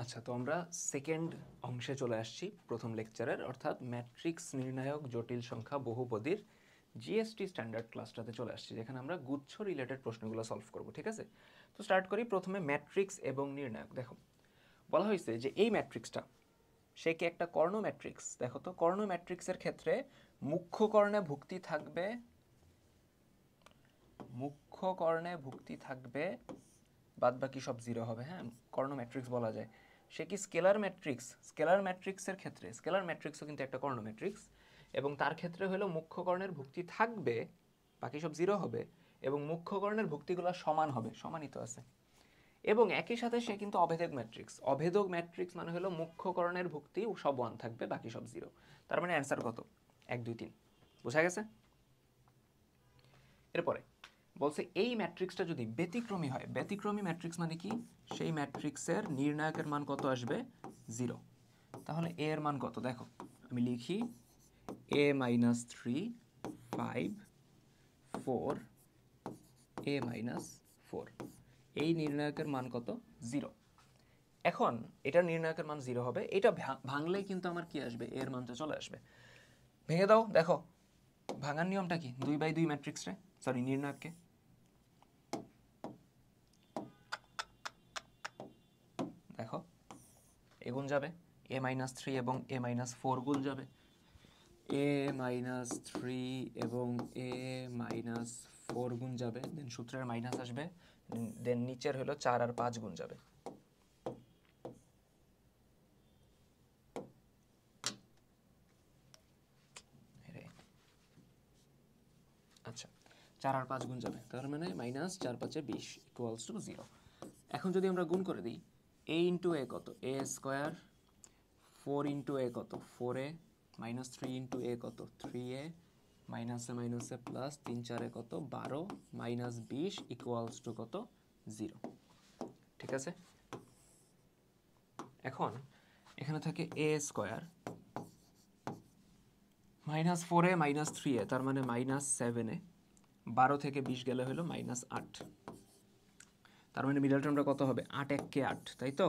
আচ্ছা, তো আমরা সেকেন্ড অংশে চলে আসছি প্রথম লেকচারের, অর্থাৎ ম্যাট্রিক্স নির্ণায়ক জটিল সংখ্যা বহুপদীর জিএসটি স্ট্যান্ডার্ড ক্লাসটাতে চলে আসছি, যেখানে আমরা গুচ্ছ রিলেটেড প্রশ্নগুলো সলভ করব। ঠিক আছে, তো স্টার্ট করি প্রথমে ম্যাট্রিক্স এবং নির্ণায়ক। দেখো, বলা হয়েছে যে এই ম্যাট্রিক্সটা সে কি একটা কর্ণ ম্যাট্রিক্স। দেখো তো, কর্ণ ম্যাট্রিক্সের ক্ষেত্রে মুখ্য কর্ণে ভুক্তি থাকবে, বাদ বাকি সব জিরো হবে। হ্যাঁ, কর্ণ ম্যাট্রিক্স বলা যায়। সে কি স্কেলার ম্যাট্রিক্স? স্কেলার ম্যাট্রিক্সের ক্ষেত্রে, স্কেলার ম্যাট্রিক্সও কিন্তু একটা কর্ণ ম্যাট্রিক্স, এবং তার ক্ষেত্রে হলো মুখ্য কর্ণের ভুক্তি থাকবে, বাকি সব জিরো হবে, এবং মুখ্য কর্ণের ভুক্তিগুলো সমান হবে, সমানিত আছে। এবং একই সাথে সে কিন্তু অভেদক ম্যাট্রিক্স। অভেদক ম্যাট্রিক্স মানে হলো মুখ্য কর্ণের ভুক্তি সব ওয়ান থাকবে, বাকি সব জিরো। তার মানে অ্যান্সার কত? 1 2 3। বোঝা গেছে? এরপরে বলছে এই ম্যাট্রিক্সটা যদি ব্যতিক্রমী হয়। ব্যতিক্রমী ম্যাট্রিক্স মানে কি? সেই ম্যাট্রিক্সের নির্ণায়কের মান কত আসবে? 0। তাহলে এ এর মান কত? দেখো, আমি লিখি a মাইনাস 3 5 4 a মাইনাস 4। এই নির্ণায়কের মান কত? 0। এখন এটার নির্ণায়কের মান 0 হবে। এটা ভাঙলেই কিন্তু আমার কি আসবে? এর মানটা চলে আসবে। ভেঙে দাও। দেখো, ভাঙার নিয়মটা কি? 2/2 ম্যাট্রিক্সে, সরি নির্ণায়ককে দেখো, এ গুণ যাবে, এ মাইনাস 3 এবং এ মাইনাস 4 গুণ যাবে, এ মাইনাস 3 এবং এ মাইনাস 4 গুণ যাবে, দেন সূত্রের মাইনাস আসবে, দেন নিচের হলো 4 আর 5 গুণ যাবে। আচ্ছা, 4 আর 5 গুণ যাবে, তার মানে মাইনাস 4 5 20 ইকুয়ালস টু 0। এখন যদি আমরা গুণ করে দিই, এ ইন্টু এ কত? এ স্কোয়ার। 4 ইন্টু এ কত? 4a। মাইনাস 3 ইন্টু এ কত? 3a। মাইনাসে মাইনাসে প্লাস, 3 4 কত? 12 মাইনাস 20 ইকুয়ালস টু কত? 0। ঠিক আছে, এখন এখানে থাকে এ square minus 4a minus 3a, তার মানে মাইনাস 7a। 12 থেকে 20 গেলে হলো মাইনাস 8। তার মানে মিডল টার্মটা কত হবে? 8 1 কে 8, তাই তো?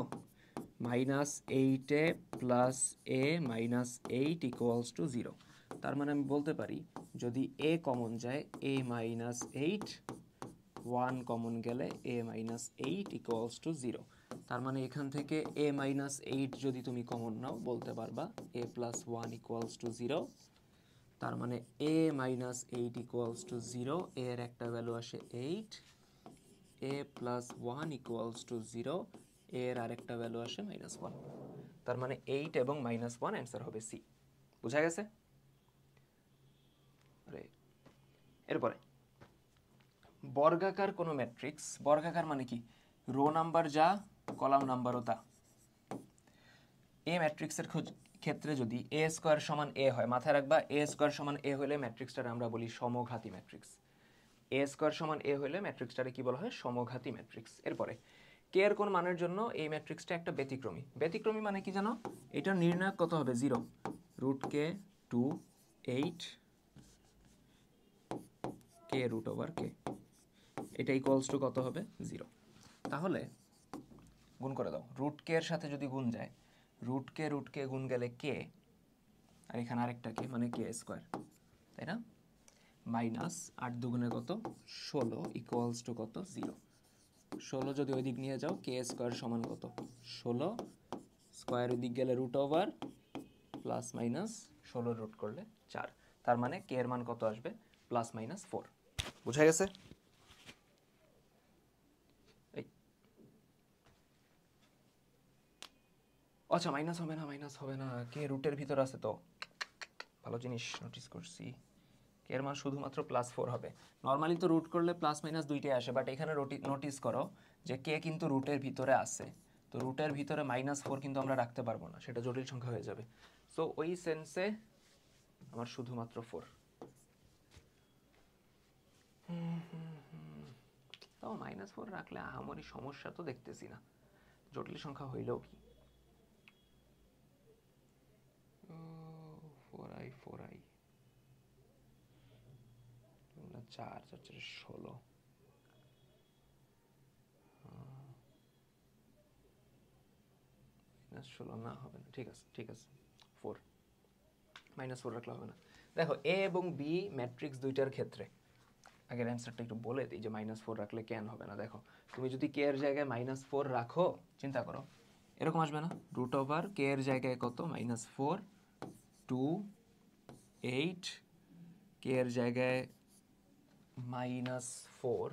Minus 8a plus a minus 8 equals to 0। তার মানে আমি বলতে পারি, যদি a কমন যায় a মাইনাস 8, 1 কমন গেলে a মাইনাস 8 ইকুয়ালস টু 0। তার মানে এখান থেকে a মাইনাস 8 যদি তুমি কমন নাও, বলতে পারবা a প্লাস 1 ইকুয়ালস টু 0। তার মানে a মাইনাস 8 ইকুয়ালস টু 0, এর একটা ভ্যালু আসে 8, a প্লাস 1 ইকুয়ালস টু 0, এর আরেকটা ভ্যালু আসে মাইনাস 1। তার মানে 8 এবং মাইনাস 1 অ্যান্সার হবে সি। বুঝা গেছে? এরপরে বর্গাকার কোনো ম্যাট্রিক্স। বর্গাকার মানে কি? রো নাম্বার যা, কলাম নাম্বারও তা। এ ম্যাট্রিক্সের ক্ষেত্রে যদি এ স্কোয়ার সমান এ হয়, মাথায় রাখবা এ স্কোয়ার সমান এ হলে ম্যাট্রিক্সটারে আমরা বলি সমঘাতী ম্যাট্রিক্স। এ স্কোয়ার সমান এ হলে ম্যাট্রিক্সটারে কি বলা হয়? সমঘাতী ম্যাট্রিক্স। এরপরে কে এর কোন মানের জন্য এই ম্যাট্রিক্সটা একটা ব্যতিক্রমী। ব্যতিক্রমী মানে কি জানো? এটার নির্ণায়ক কত হবে? 0। রুট কে 2 8 কে রুট ওভার কে, এটা ইকুয়ালস টু কত হবে? 0। তাহলে গুণ করে দাও, রুট কে এর সাথে যদি গুণ যায়, রুট কে গুণ গেলে কে, আর এখানে আরেকটা কে, মানে কে স্কোয়ার, তাই না? মাইনাস 8 দুগুণে কত? 16 ইকুয়ালস টু কত? 0। 16 যদি ওই দিক নিয়ে যাও, কে স্কোয়ার সমান কত? 16 স্কোয়ার ওই দিক গেলে root over, plus minus 16 root করলে 4। তার মানে কে এর মান কত আসবে? Plus minus 4। বুঝা গেছে? আচ্ছা, মাইনাস হবে না, মাইনাস হবে না, কে রুটের ভিতর আছে তো। ভালো জিনিস নোটিস করছি, কে এর মান শুধুমাত্র প্লাস 4 হবে। নর্মালি তো রুট করলে প্লাস মাইনাস দুইটাই আসে, বাট এখানে নোটিস করো যে কে কিন্তু রুটের ভিতরে আছে। তো রুটের ভিতরে মাইনাস 4 কিন্তু আমরা রাখতে পারবো না, সেটা জটিল সংখ্যা হয়ে যাবে। সো ওই সেন্সে আমার শুধুমাত্র 4। তাও মাইনাস 4 রাখলে আহামরি সমস্যা তো দেখতেছি না, জটিল সংখ্যা হইলেও কি। 4i 4i 4 4 4 16। -16 না হবে না, ঠিক আছে ঠিক আছে, 4 -4 রাখলে হবে না। দেখো এ এবং বি ম্যাট্রিক্স দুইটার ক্ষেত্রে আগের অ্যান্সারটা একটু বলে দিই যে -4 রাখলে কেন হবে না। দেখো তুমি যদি কে এর জায়গায় -4 রাখো, চিন্তা করো এরকম আসবে না, √ কে এর জায়গায় কত -4 2 8, কে এর জায়গায় -4,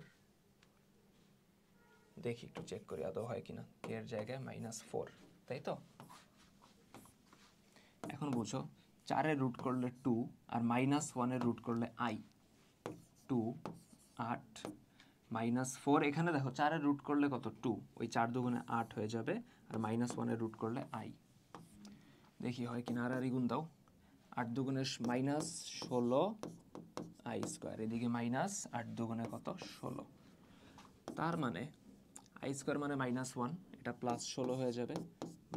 দেখি একটু চেক করি আদৌ হয় কিনা, কে এর জায়গায় -4, তাই তো। এখন বুঝো 4 এর রুট করলে 2 আর -1 এর রুট করলে i, 2 8 -4, এখানে দেখো 4 এর রুট করলে কত 2, ওই 4 দুগুণে 8 হয়ে যাবে, আর -1 এর রুট করলে i, দেখি হয় কিনা, আর গুণ দাও, 8 দুগুণে -16 i স্কোয়ার, এদিকে -8 দুগুণে কত 16, তার মানে i স্কোয়ার মানে -1, এটা +16 হয়ে যাবে,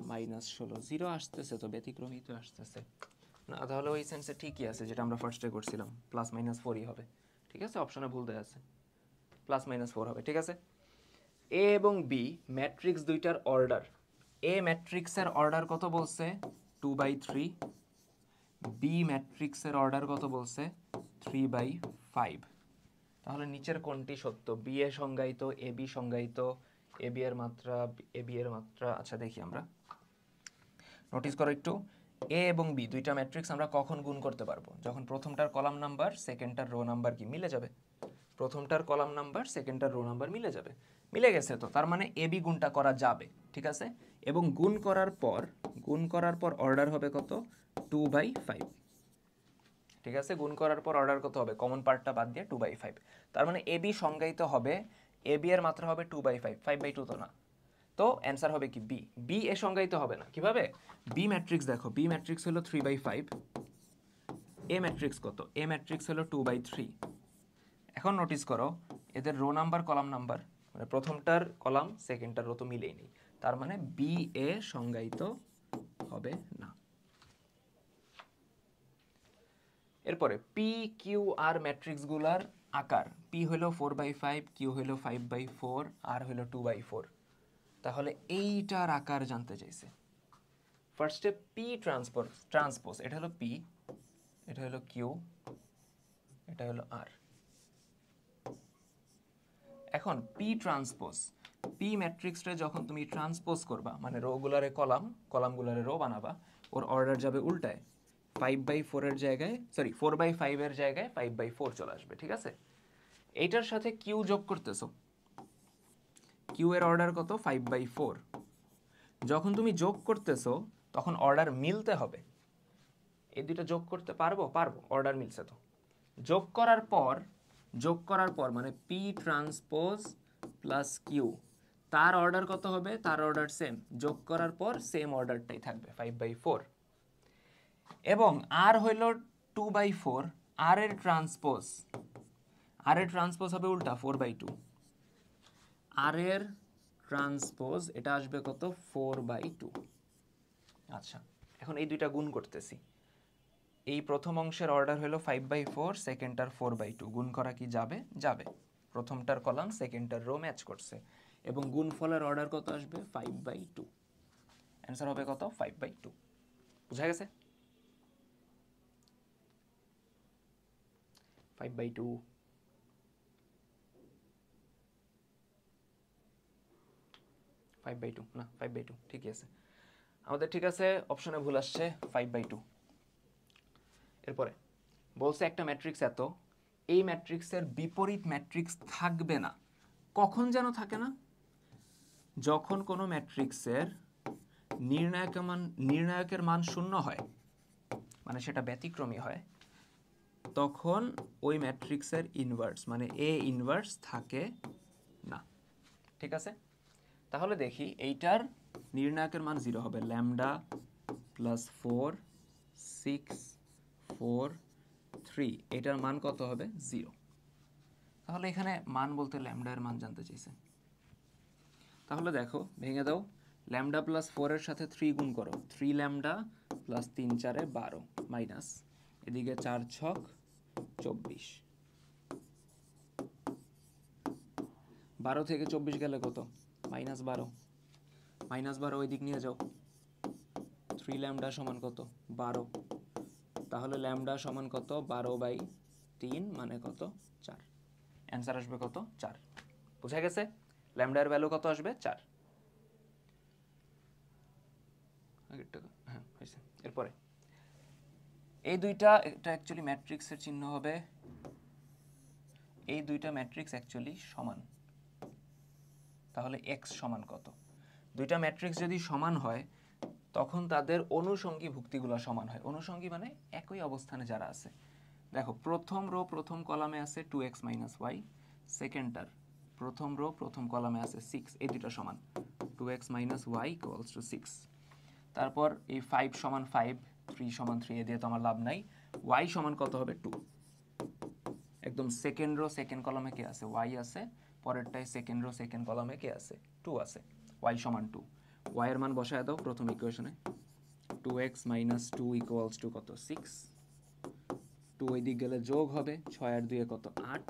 -16, 0 আসতেছে তো, ব্যতিক্রমী তো আসতেছে না, তাহলে ওই সেন্সে ঠিকই আছে যেটা আমরা ফার্স্টে করছিলাম, +-4ই হবে, ঠিক আছে, অপশনে ভুল দেওয়া আছে, +-4 হবে, ঠিক আছে। এ এবং বি ম্যাট্রিক্স দুইটার অর্ডার, এ ম্যাট্রিক্সের অর্ডার কত বলছে 2/3, বি ম্যাট্রিক্সের অর্ডার কত বলছে 3/5, তাহলে নিচের কোনটি সত্য, বি এ সংজ্ঞায়িত, এ বি সংজ্ঞায়িত, এ বি এর মাত্রা, এ বি এর মাত্রা, আচ্ছা দেখি আমরা, নোটিস করো একটু, এ এবং বি দুইটা ম্যাট্রিক্স আমরা কখন গুণ করতে পারবো, যখন প্রথমটার কলাম নাম্বার সেকেন্ডটার রো নাম্বার কি মিলে যাবে, প্রথমটার কলাম নাম্বার সেকেন্ডটার রো নাম্বার মিলে যাবে, মিলে গেছে তো, তার মানে এ বি গুণটা করা যাবে, ঠিক আছে, এবং গুণ করার পর অর্ডার হবে কত 2/5, ঠিক আছে, গুণ করার পর অর্ডার কত হবে, কমন পার্টটা বাদ দিয়ে 2/5, তার মানে এ বি সংজ্ঞায়িত হবে, এ বি এর মাত্রা হবে 2/5, 5/2 তো না, তো অ্যান্সার হবে কি বি, বি এ সংজ্ঞায়িত হবে না, কিভাবে, বি ম্যাট্রিক্স দেখো, বি ম্যাট্রিক্স হলো 3/5, এ ম্যাট্রিক্স কত, এ ম্যাট্রিক্স হলো 2/3, এখন নোটিস করো এদের রো নাম্বার কলাম নাম্বার, মানে প্রথমটার কলাম সেকেন্ডটার রো তো মিলেই নেই, তার মানে বি এ সংজ্ঞায়িত হবে না। এরপরে পি কিউ আর ম্যাট্রিক্সগুলার আকার, পি হলো 4/5, কিউ হলো 5/4, আর হলো 2/4, তাহলে এইটার আকার জানতে চাইছে। ফার্স্টে পি ট্রান্সপোজ, এটা হলো পি, এটা হলো কিউ, এটা হলো আর। এখন পি ট্রান্সপোজ, পি ম্যাট্রিক্সটা যখন তুমি ট্রান্সপোজ করবা, মানে রোগুলারে কলাম, কলামগুলারে রো বানাবা, ওর অর্ডার যাবে উল্টায়, 5/4 এর জায়গায়, সরি 4/5 এর জায়গায় 5/4 চলে আসবে, ঠিক আছে। এইটার সাথে কিউ যোগ করতেছো, কিউ এর অর্ডার কত 5/4, যখন তুমি যোগ করতেছো তখন অর্ডার মিলতে হবে, এই দুটো যোগ করতে পারবো, অর্ডার মিলছে তো, যোগ করার পর মানে পি ট্রান্সপোজ প্লাস কিউ, তার অর্ডার কত হবে, তার অর্ডার সেম, যোগ করার পর সেম অর্ডারটাই থাকবে 5/4, এবং আর হইল 2/4, আর এর ট্রান্সপোজ হবে উল্টা 4/2, আর এর ট্রান্সপোজ এটা আসবে কত 4/2। আচ্ছা এখন এই দুইটা গুণ করতেছি, এই প্রথম অংশের অর্ডার হলো 5/4, সেকেন্ডটার 4/2, গুণ করা কি যাবে, যাবে, প্রথমটার কলাম সেকেন্ডটার রো ম্যাচ করছে, এবং গুণফলের অর্ডার কত আসবে 5/2, অ্যান্সার হবে কত 5/2, বুঝা গেছে 5/2, 5/2 না 5/2 ঠিকই আছে আমাদের, ঠিক আছে, অপশনে ভুল আসছে 5/2। এরপরে বলছে একটা ম্যাট্রিক্স এত, এই ম্যাট্রিক্সের বিপরীত ম্যাট্রিক্স থাকবে না, কখন যেন থাকে না, যখন কোনো ম্যাট্রিক্সের নির্ণায়কের মান 0 হয়, মানে সেটা ব্যতিক্রমী হয়, তখন ওই ম্যাট্রিক্সের ইনভার্স মানে এ ইনভার্স থাকে না, ঠিক আছে। তাহলে দেখি এইটার নির্ণায়কের মান 0 হবে, ল্যামডা +4 6 4 3, এটার মান কত হবে 0, তাহলে এখানে মান বলতে ল্যামডা এর মান জানতে চাইছে, তাহলে দেখো ভেঙে দাও, ল্যামডা +4 এর সাথে 3 গুণ করো, 3 ল্যামডা + 3 4 12 মাইনাস, এদিকে 4 6 24, 12 থেকে 24 গেলে কত -12, -12 ওই দিক নিয়ে যাও, 3 ল্যামডা সমান কত 12, তাহলে ল্যামডা সমান কত 12/3 মানে কত 4। অ্যান্সার আসবে কত 4। বুঝা গেছে? ল্যামডার ভ্যালু কত আসবে 4। হ্যাঁ হয়েছে। এরপরে এই দুইটা, এটা অ্যাকচুয়ালি ম্যাট্রিক্সের চিহ্ন হবে, এই দুইটা ম্যাট্রিক্স অ্যাকচুয়ালি সমান, তাহলে এক্স সমান কত? দুইটা ম্যাট্রিক্স যদি সমান হয় তখন তাদের অনুসঙ্গী ভুক্তিগুলো সমান হয়। অনুসঙ্গী মানে একই অবস্থানে যারা আছে। দেখো প্রথম রো প্রথম কলামে আছে 2x - y, সেকেন্ডটার প্রথম রো প্রথম কলামে আছে 6, এই দুটো সমান 2x - y = 6। তারপর এই 5 সমান 5, 3 সমান 3, এ দিয়ে তো আমার লাভ নাই। y সমান কত হবে 2, একদম সেকেন্ড রো সেকেন্ড কলামে কে আছে y আছে, পরেরটায় সেকেন্ড রো সেকেন্ড কলামে কে আছে 2 আছে, y সমান 2। y এর মান বসায় দাও প্রথম ইকুয়েশনে, 2x - 2 = কত 6, 2 ওই দিক গেলে যোগ হবে, 6 আর 2 কত 8,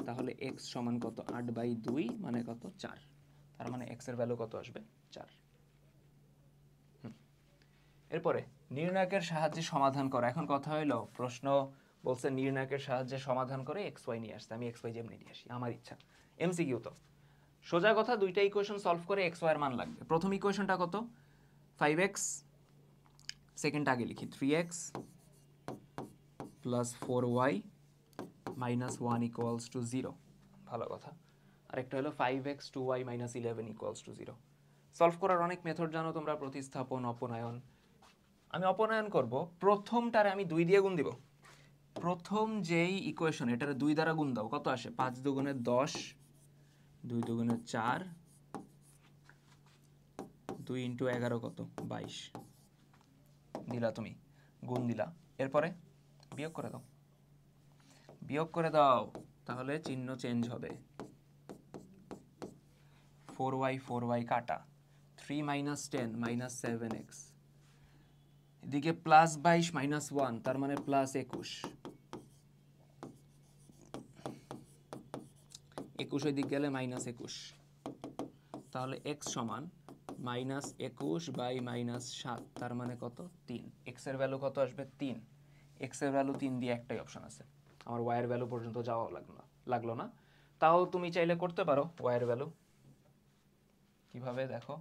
তাহলে x সমান কত 8/2 মানে কত 4। তার মানে x এর ভ্যালু কত আসবে 4। এরপরে নির্ণায়কের সাহায্যে সমাধান করা। এখন কথা হইলো, প্রশ্ন বলছে নির্ণায়কের সাহায্যে সমাধান করে xy নিয়ে আসতে, আমি xy যেমনি নিয়ে আসি আমার ইচ্ছা। এমসিকিউ তো সোজা কথা, দুইটা ইকুয়েশন সলভ করে xy এর মান লাগবে। প্রথম ইকুয়েশনটা কত 5x, সেকেন্ড আগে লিখি 3x + 4y - 1 = 0। ভালো কথা। আরেকটা হলো 5x 2y - 11 = 0। সলভ করার অনেক মেথড জানো তোমরা, প্রতিস্থাপন, অপনয়ন। আমি অপনয়ন করব, প্রথমটারে আমি 2 দিয়ে গুণ দিব। প্রথম যেই ইকুয়েশন এটারে 2 দ্বারা গুণ দাও, কত আসে 5 × 2 = 10, 2 × 2 = 4, 2 × 11 কত 22 দিলা, তুমি গুণ দিলা। এরপরে বিয়োগ করে দাও, বিয়োগ করে দাও, তাহলে চিহ্ন চেঞ্জ হবে। 4y 4y কাটা, 3 - 10 - 7x, এদিকে +22 - 1 তার মানে +21, 21 ওই দিক গেলে -21, তাহলে x সমান -21/-7 তার মানে কত 3। x এর ভ্যালু কত আসবে 3। x এর ভ্যালু 3 দিয়ে একটাই অপশন আছে, আমার y এর ভ্যালু পর্যন্ত যাওয়া লাগলো না। তাও তুমি চাইলে করতে পারো y এর ভ্যালু। কিভাবে দেখো,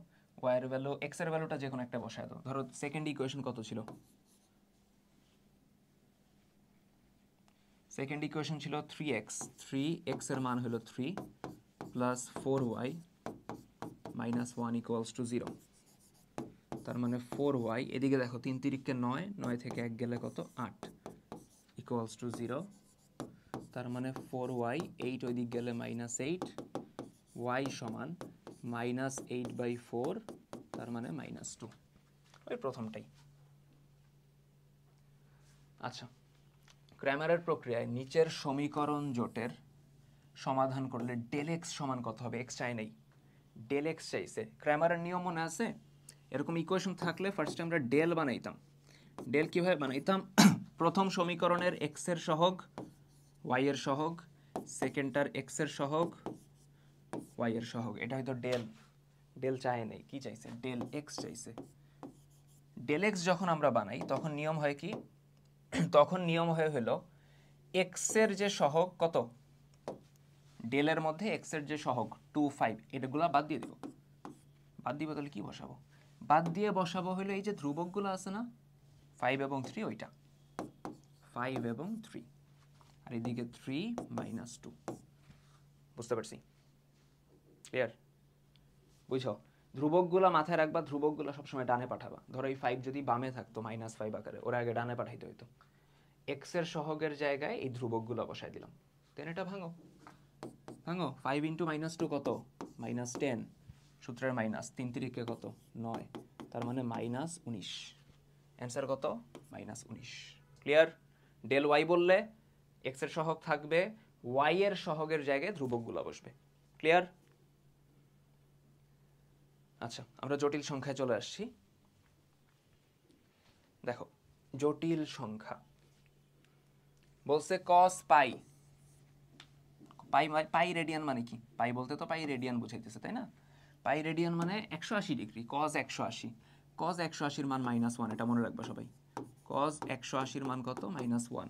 y এর ভ্যালু, x এর ভ্যালুটা যে কোনো একটা বসায় দাও। ধরো সেকেন্ড ইকুয়েশন কত ছিল, সেকেন্ড ইকুয়েশন ছিল 3x, 3x এর মান হলো 3 + 4y - 1 = 0। তার মানে 4y, এদিকে দেখো 3 × 3 = 9, 9 থেকে 1 গেলে কত 8 = 0। তার মানে 4y, 8 ওই দিক গেলে -8, y সমান -8/4 তার মানে -2, ওই প্রথমটাই। আচ্ছা, ক্র্যামারের প্রক্রিয়ায় নিচের সমীকরণ জোটের সমাধান করলে ∇x সমান কত হবে? x চাই নাই, ∇x চাইছে। ক্র্যামারের নিয়ম মনে আছে? এরকম ইকুয়েশন থাকলে ফার্স্টে আমরা ডেল বানাইতাম। ডেল কিভাবে বানাইতাম? প্রথম সমীকরণের x এর সহগ y এর সহগ, সেকেন্ডটার x এর সহগ y এর সহগ, এটা হয়তো ডেল। ডেল চায় নাই, কি চাইছে? ∇x চাইছে। ∇x যখন আমরা বানাই তখন নিয়ম হয় কি? তখন নিয়ম হলো x এর যে সহগ কত, ডেলের মধ্যে x এর যে সহগ 2, 5, এটাগুলা বাদ দিয়ে দিব। বাদ দিব তাহলে কি বসাবো? বাদ দিয়ে বসাবো হলো এই যে ধ্রুবকগুলো আছে না 5 এবং 3, ওইটা 5 এবং 3, আর এদিকে 3 - 2। বুঝতে পারছি? ক্লিয়ার? বুঝছো? ধ্রুবকগুলো মাথায় রাখবা, ধ্রুবকগুলো সবসময় ডানে পাঠাবা। ধরো এই 5 যদি বামে থাকতো -5 আকারে, ওরা আগে ডানে পাঠাইতে হইতো। x এর সহগের জায়গায় এই ধ্রুবকগুলো বসাই দিলাম। দেন এটা ভাঙো, ভাঙো। 5 × -2 কত? -10, সূত্রের মাইনাস, 3 × 3 কত 9, তার মানে -19। অ্যান্সার কত? -19। ক্লিয়ার? ডেল y বললে x এর সহগ থাকবে, y এর সহগের জায়গায় ধ্রুবকগুলো বসবে। ক্লিয়ার? আচ্ছা, আমরা জটিল সংখ্যায় চলে আসছি। দেখো জটিল সংখ্যা বলছে cos পাই, পাই রেডিয়ান মানে কি? পাই বলতে তো পাই রেডিয়ান বুঝাইতেছে, তাই না? পাই রেডিয়ান মানে 180 ডিগ্রি, cos 180। cos 180 মান -1, এটা মনে রাখবা সবাই। cos 180 মান কত? -1।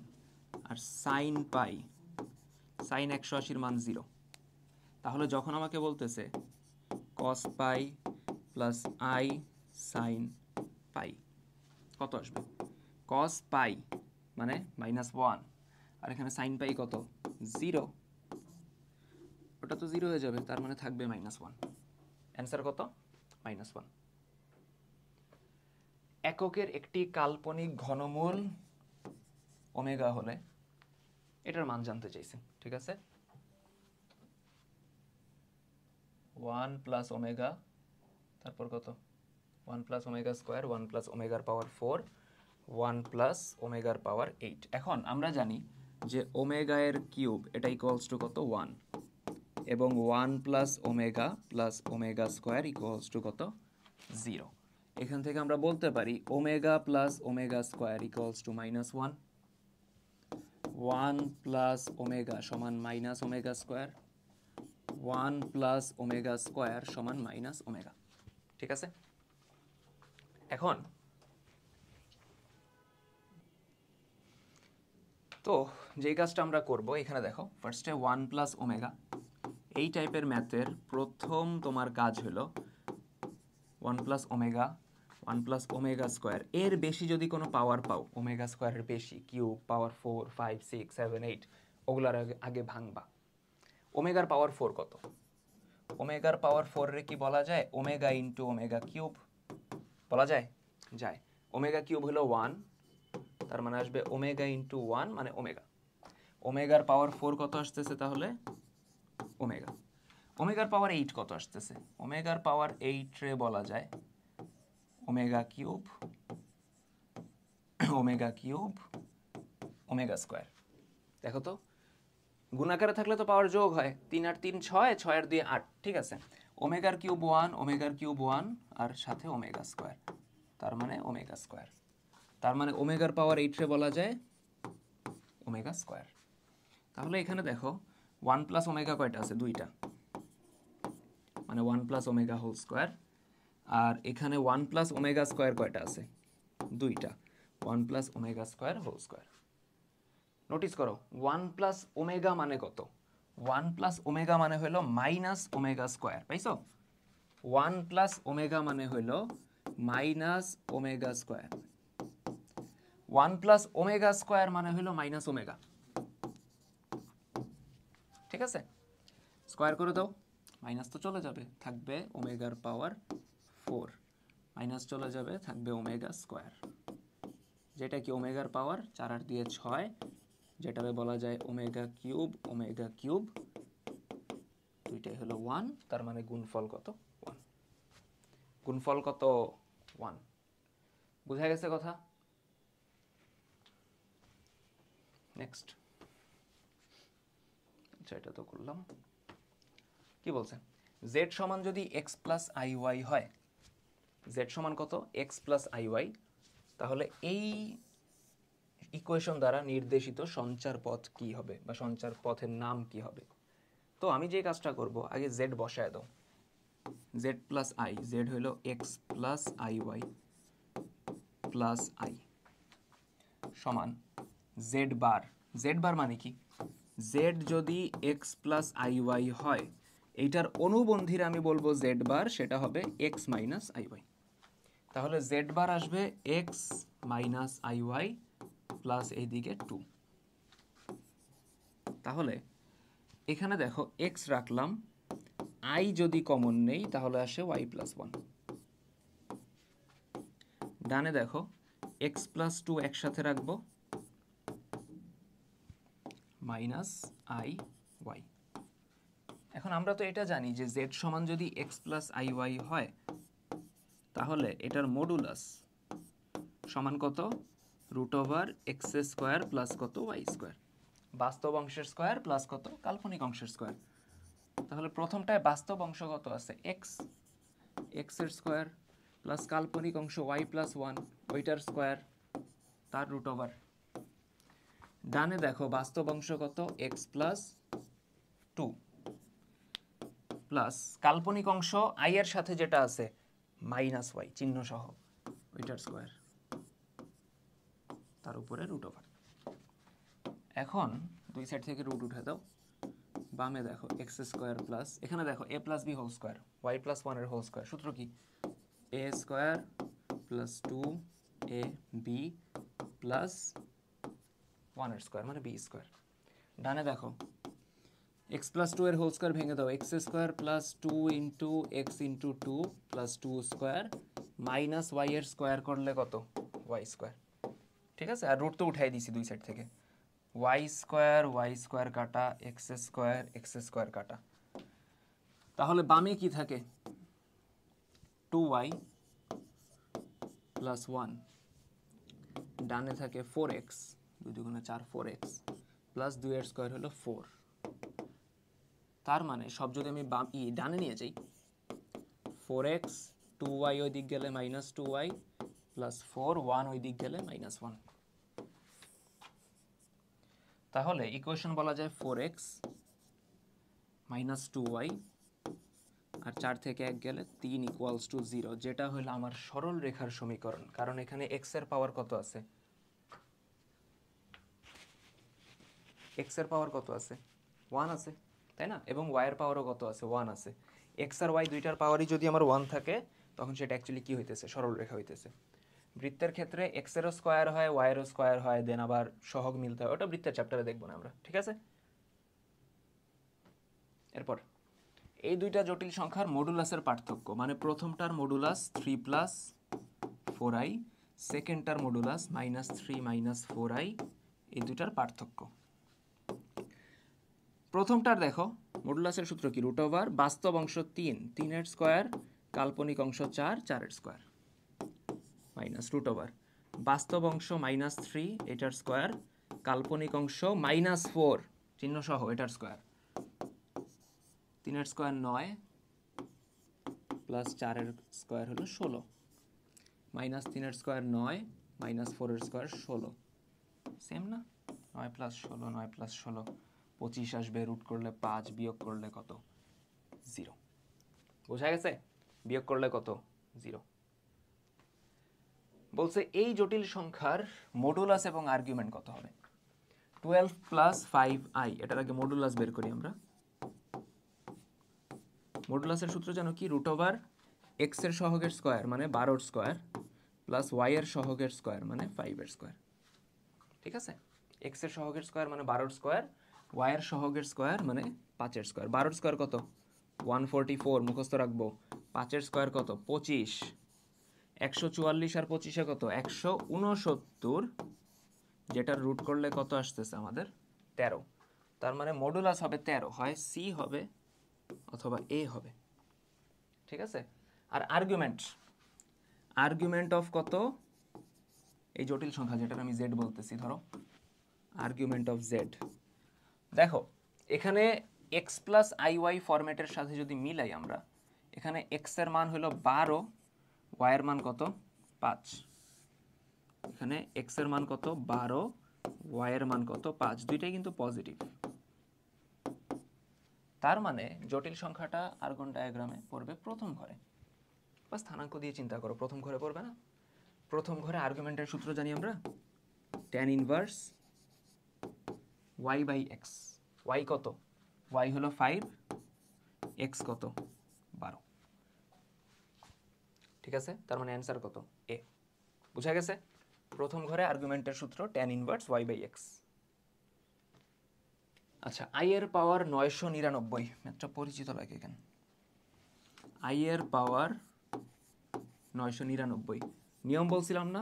আর sin পাই, sin 180 মান 0। তাহলে যখন আমাকে বলতেছে cos pi plus i sin পাই, কত আসবে? cos পাই মানে -1, আর এখানে sin পাই কত? 0। ওটা তো 0 হয়ে যাবে, তার মানে থাকবে -1। অ্যান্সার কত? -1। এককের একটি কাল্পনিক ঘনমূল ওমেগা হলে এটার মান জানতে চাইছে, ঠিক আছে? 1 প্লাস ওমেগা, তারপর কত? 1 প্লাস ওমেগা স্কোয়ার, 1 প্লাস ওমেগার পাওয়ার 4, 1 প্লাস ওমেগার পাওয়ার 8। এখন আমরা জানি যে ওমেগা এর কিউব এটা ইকুয়ালস টু কত? 1, এবং 1 plus omega square equals to কত? 0। এখান থেকে আমরা বলতে পারি omega plus omega square equals to -1, 1 plus omega সমান minus omega square, 1 plus omega square সমান মাইনাস ওমেগা, ঠিক আছে? এখন তো যেই কাজটা আমরা করব, এখানে দেখো ফার্স্টে 1 প্লাস ওমেগা, এই টাইপের ম্যাথের প্রথম তোমার কাজ হলো 1 plus omega, 1 plus omega square, এর বেশি যদি কোনো পাওয়ার পাও, ওমেগা স্কোয়ারের বেশি, কিউব, পাওয়ার 4, 5, 6, 7, 8, ওগুলার আগে ভাঙবা। ওমেগার পাওয়ার 4 কত? ওমেগার পাওয়ার 4 রে কি বলা যায়? ওমেগা ইন্টু ওমেগা কিউব বলা যায়? যায়। ওমেগা কিউব হলো 1, তার মানে আসবে ওমেগা ইন্টু 1 মানে ওমেগা। ওমেগার পাওয়ার 4 কত আসতেছে তাহলে? ওমেগা। ওমেগার পাওয়ার 8 কত আসতেছে? ওমেগার পাওয়ার 8 রে বলা যায় omega cube, omega cube, omega square. দেখো তো, গুণাকারে থাকলে তো পাওয়ার যোগ হয়, 3 আর 3 6, 6 আর 2 8, ঠিক আছে? ওমেগার কিউব 1, ওমেগার কিউব 1, আর সাথে ওমেগা স্কোয়ার, তার মানে ওমেগা স্কোয়ার। তার মানে ওমেগার পাওয়ার 8 রে বলা যায় ওমেগা স্কোয়ার। তাহলে এখানে দেখো 1 প্লাস ওমেগা কয়টা আছে? 2টা, মানে 1 প্লাস ওমেগা হোল স্কোয়ার। আর এখানে 1 প্লাস ওমেগা স্কোয়ার কয়টা আছে? 2টা, 1 plus omega square whole square. Notice করো 1 প্লাস ওমেগা মানে কত? 1 প্লাস ওমেগা মানে হলো মাইনাস ওমেগা স্কোয়ার, পাইছো? 1 প্লাস ওমেগা মানে হলো minus omega square, 1 plus omega square মানে হলো মাইনাস ওমেগা, ঠিক আছে? স্কোয়ার করে দাও, মাইনাস তো চলে যাবে, থাকবে ওমেগার পাওয়ার 4, মাইনাস চলে যাবে, থাকবে ওমেগা স্কোয়ার, যেটা কি ওমেগার পাওয়ার 4 আর 2 6, যেটাকে বলা যায় ওমেগা কিউব, ওমেগা কিউব, দুইটাই হলো 1, তার মানে গুণফল কত? 1। গুণফল কত? 1। বুঝা গেছে কথা? নেক্সট, আচ্ছা এটা তো করলাম। কি বলছে? z সমান যদি x প্লাস আই ওয়াই হয়, z সমান কত? x প্লাস আই ওয়াই, তাহলে এই ইকুয়েশন দ্বারা নির্দেশিত সঞ্চার পথ কি হবে, বা সঞ্চার পথের নাম কি হবে? তো আমি যে কাজটা করব, আগে z বসায় দাও, z প্লাস আই, z হলো x plus i y plus i সমান z বার। z বার মানে কি? z যদি x প্লাস আই ওয়াই হয়, এইটার অনুবন্ধীর আমি বলবো z বার, সেটা হবে x মাইনাস আই ওয়াই। তাহলে z বার আসবে x minus i y plus এইদিকে 2। তাহলে এখানে দেখো x রাখলাম, i যদি কমন নেই তাহলে আসে y প্লাস 1। ডানে দেখো x প্লাস 2 একসাথে রাখবো, মাইনাস আই ওয়াই। এখন আমরা তো এটা জানি যে z সমান যদি x প্লাস আই ওয়াই হয়, তাহলে এটার মডুলাস সমান কত? Root over x square plus কত? Y square. বাস্তব অংশের স্কোয়ার প্লাস কত? কাল্পনিক অংশের স্কোয়ার। তাহলে প্রথমটায় বাস্তব অংশ কত আছে? এক্স, এক্সের স্কোয়ার প্লাস কাল্পনিক অংশ ওয়াই প্লাস 1, ওইটার স্কোয়ার, তার রুট ওভার। ডানে দেখো বাস্তব অংশ কত? এক্স প্লাস 2 প্লাস কাল্পনিক অংশ আই এর সাথে যেটা আছে মাইনাস ওয়াই চিহ্ন সহ, ওইটার স্কোয়ার, তার উপরে রুট ওভার। এখন দুই সাইড থেকে রুট উঠে দাও, বামে দেখো এক্স স্কোয়ার প্লাস, এখানে দেখো a plus b whole square, y plus ওয়ানের হোল স্কোয়ার, সূত্র কি? এ স্কোয়ার প্লাস 2ab প্লাস ওয়ানের স্কোয়ার মানে বি স্কোয়ার। ডানে দেখো এক্স প্লাস 2 এর হোল স্কোয়ার ভেঙে দাও, x square plus 2 into x into 2 plus 2 square minus y এর স্কোয়ার করলে কত? Y square. ঠিক আছে, আর রুট তো উঠাই দিছি দুই সাইড থেকে, ওয়াই স্কোয়ার কাটা এক্স স্কোয়ার কাটা। তাহলে বামে কি থাকে? 2y প্লাস 1, ডানে থাকে 4x, 2 দুগুণে 4 4x প্লাস 2 এর স্কোয়ার হলো 4। তার মানে সব যদি আমি ডানে নিয়ে যাই, 4x 2y ওই দিক গেলে মাইনাস 2y প্লাস 4 1 ওই দিক গেলে মাইনাস 1। তাহলে ইকুয়েশন বলা যায় 4x মাইনাস 2y আর 4 থেকে 1 গেলে 3 ইকুয়ালস টু 0, যেটা হলো আমার সরল রেখার সমীকরণ। কারণ এখানে x এর পাওয়ার কত আছে? x এর পাওয়ার কত আছে? 1 আছে, তাই না? এবং y এর পাওয়ারও কত আছে? 1 আছে। x আর y দুইটার পাওয়ারই যদি আমার 1 থাকে তখন সেটা অ্যাকচুয়ালি কি হইতেছে? সরল রেখা হইতেছে। বৃত্তের ক্ষেত্রে x এরও স্কোয়ার হয়, y এরও স্কোয়ার হয়, দেন আবার সহগ মিলতে হয়, ওটা বৃত্তের চ্যাপ্টারে দেখবো না আমরা, ঠিক আছে? এরপর এই দুইটা জটিল সংখ্যার মডুলাসের পার্থক্য, মানে প্রথমটার মডুলাস 3 প্লাস 4i, সেকেন্ডটার মডুলাস মাইনাস 3 মাইনাস 4i, এই দুইটার পার্থক্য। প্রথমটার দেখো মডুলাসের সূত্র কি? রুট ওভার বাস্তব অংশ 3, 3 এর স্কোয়ার, কাল্পনিক অংশ 4, 4 এর স্কোয়ার মাইনাস রুট ওভার বাস্তব অংশ মাইনাস 3 এটার স্কোয়ার, কাল্পনিক অংশ মাইনাস 4 চিহ্ন সহ এটার স্কোয়ার, 3 এর স্কোয়ার 9 প্লাস 4 এর স্কোয়ার হলো 16, মাইনাস 3 এর স্কোয়ার 9 মাইনাস 4 এর স্কোয়ার 16, সেম না? 9 প্লাস 16 9 প্লাস 16 25 আসবে, রুট করলে 5, বিয়োগ করলে কত? 0। বোঝা গেছে? বিয়োগ করলে কত? 0। বলছে এই জটিল সংখ্যার মডুলাস এবং আর্গুমেন্ট কত হবে? 12 প্লাস 5i, এটার আগে মডুলাস বের করি আমরা। মডুলাসের সূত্র জানো কি? রুট ওভার এক্স এর সহগের স্কোয়ার মানে 12 স্কোয়ার প্লাস ওয়াই এর সহগের স্কোয়ার মানে 5 এর স্কোয়ার। ঠিক আছে, এক্স এর সহগের স্কোয়ার মানে 12 স্কোয়ার, ওয়াই এর সহগের স্কোয়ার মানে 5 এর স্কোয়ার। 12 স্কোয়ার কত? 144 মুখস্থ রাখবো। 5 এর স্কোয়ার কত? 25। 144 আর 25 কত? 169, যেটার রুট করলে কত আসতেছে আমাদের? 13। তার মানে মডুলাস হবে 13, হয় সি হবে অথবা এ হবে। ঠিক আছে, আর আর্গুমেন্ট অফ কত? এই জটিল সংখ্যা যেটার আমি জেড বলতেছি, ধরো আর্গুমেন্ট অফ জেড। দেখো এখানে এক্স প্লাস আই ওয়াই ফরম্যাটের সাথে যদি মিলাই আমরা, এখানে এক্স এর মান হলো 12, ওয়াই এর মান কত? 5। এখানে এক্স এর মান কত? 12, ওয়াই এর মান কত? 5, দুইটাই কিন্তু পজিটিভ। তার মানে জটিল সংখ্যাটা আর্গন ডায়াগ্রামে পড়বে প্রথম ঘরে। বা স্থানাঙ্ক দিয়ে চিন্তা করো, প্রথম ঘরে পড়বে না? প্রথম ঘরে আর্গুমেন্টের সূত্র জানি আমরা, tan inverse y by x. y কত? y হলো 5, x কত? 12। ঠিক আছে, তার মানে অ্যান্সার কত? এ। বুঝা গেছে? প্রথম ঘরে আর্গুমেন্টের সূত্র tan inverse y by x. আচ্ছা, i এর পাওয়ার 999, ম্যাথটা পরিচিত লাগে কেন? i এর পাওয়ার 999, নিয়ম বলছিলাম না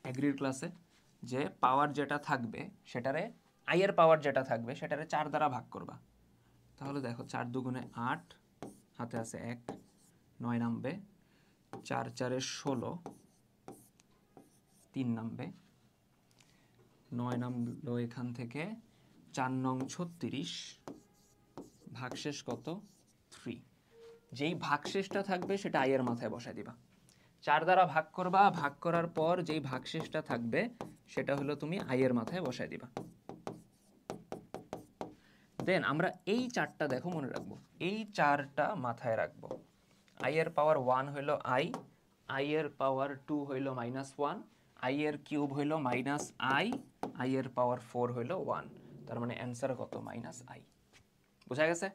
এগ্রির ক্লাসে, যে পাওয়ার যেটা থাকবে সেটারে, i এর পাওয়ার যেটা থাকবে সেটারে 4 দ্বারা ভাগ করবা। তাহলে দেখো 4 দুগুণে 8, হাতে আছে 1, 9 নামবে, 4 4 16, 3 নামবে, 9 নামলো এখান থেকে, 4 নং 36, ভাগশেষ কত? 3। যেই ভাগশেষটা থাকবে সেটা i এর মাথায় বসায় দিবা। 4 দ্বারা ভাগ করবা, ভাগ করার পর যেই ভাগশেষটা থাকবে সেটা হলো তুমি i এর মাথায় বসায় দিবা। দেন আমরা এই 4টা দেখো মনে রাখবো, এই 4টা মাথায় রাখবো। i এর পাওয়ার 1 হলো i, আই এর পাওয়ার 2 হইল -1, আই এর কিউব হইল -i, আই এর পাওয়ার 4 হইল 1, তার মানে অ্যান্সার কত? -i। বোঝা গেছে?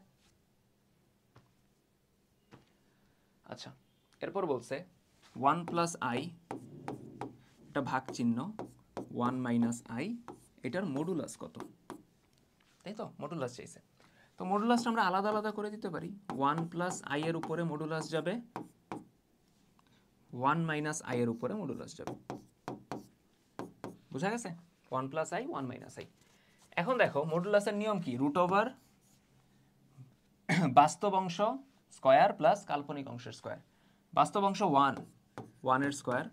আচ্ছা, এরপর বলছে 1 + i, এটা ভাগ চিহ্ন, 1 - i, এটার মডুলাস কত? তাই তো, মডুলাস চাইছে। তো মডুলাসটা আমরা আলাদা আলাদা করে দিতে পারি। 1 + i এর উপরে মডুলাস যাবে, 1 - i এর উপরে মডুলাস যাবে। বুঝা গেছে? 1 + i, 1 - i। এখন দেখো মডুলাসের নিয়ম কি? √ বাস্তব অংশ স্কয়ার প্লাস কাল্পনিক অংশের স্কয়ার। বাস্তব অংশ 1, 1 এর স্কয়ার।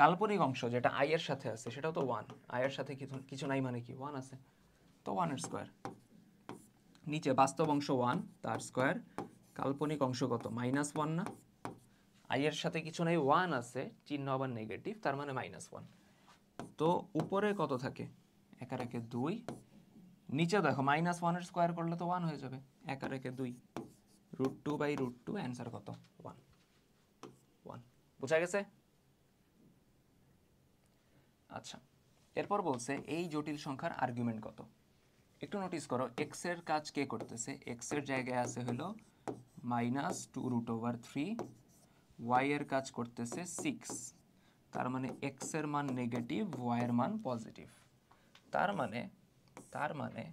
কাল্পনিক অংশ যেটা i এর সাথে আছে সেটাও তো 1, i এর সাথে কিছু নাই মানে কি 1 আছে, তো 1 এর স্কয়ার। নিচে বাস্তব অংশ 1 তার স্কয়ার, কাল্পনিক অংশ কত? -1 না? i এর সাথে কিছু নাই, 1 আছে, চিহ্ন আবার নেগেটিভ, তার মানে -1। তো উপরে কত থাকে? 1 আর 1 2, নিচে দেখো -1 এর স্কয়ার করলে তো 1 হয়ে যাবে, 1 আর 1 2, √2/√2, অ্যান্সার কত? 1। বুঝা গেছে? আচ্ছা, এরপর বলছে এই জটিল সংখ্যার আর্গুমেন্ট কত? একটু নোটিস করো, x এর কাজ কে করতেছে? x এর জায়গায় আছে হলো -2√3, y এর কাজ করতেছে 6, তার মানে x এর মান নেগেটিভ, y এর মান পজিটিভ। তার মানে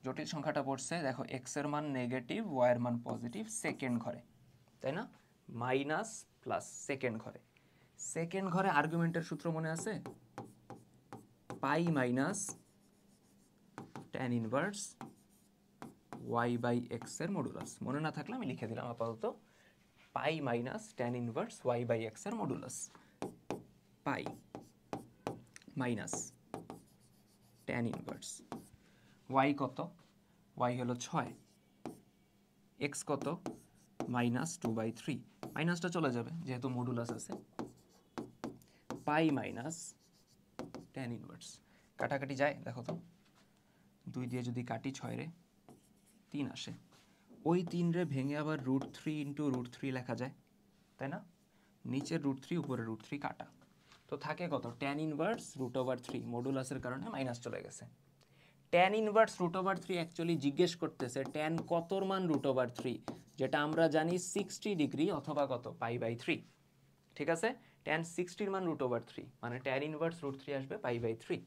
জটিল সংখ্যাটা পড়ছে, দেখো x এর মান নেগেটিভ, y এর মান পজিটিভ, সেকেন্ড ঘরে, তাই না? মাইনাস প্লাস সেকেন্ড ঘরে। সেকেন্ড ঘরে আর্গুমেন্টের সূত্র মনে আছে? পাই মাইনাস tan ইনভার্স y/x এর মডুলাস। মনে না থাকলে আমি লিখে দিলাম আপাতত, পাই মাইনাস tan ইনভার্স y/x এর মডুলাস। পাই মাইনাস tan ইনভার্স y কত? y হলো 6, x কত? -2/3, মাইনাসটা চলে যাবে যেহেতু মডুলাস আছে। পাই মাইনাস tan ইনভার্স, কাটাকাটি যায়, দেখো তো 2 দিয়ে যদি কাটি 6 রে 3 আসে, ওই 3 রে ভেঙে আবার √3 × √3 লেখা যায়, তাই না? নিচের √3, উপরে √3 কাটা, তো থাকে কত? tan ইনভার্স √3, মডুলাসের কারণে মাইনাস চলে গেছে। tan ইনভার্স √3 অ্যাকচুয়ালি জিজ্ঞেস করতেছে tan কতর মান √3, যেটা আমরা জানি 60 ডিগ্রি অথবা কত? π/3। ঠিক আছে, tan 60 এর মান √3, মানে tan ইনভার্স √3 আসবে π/3।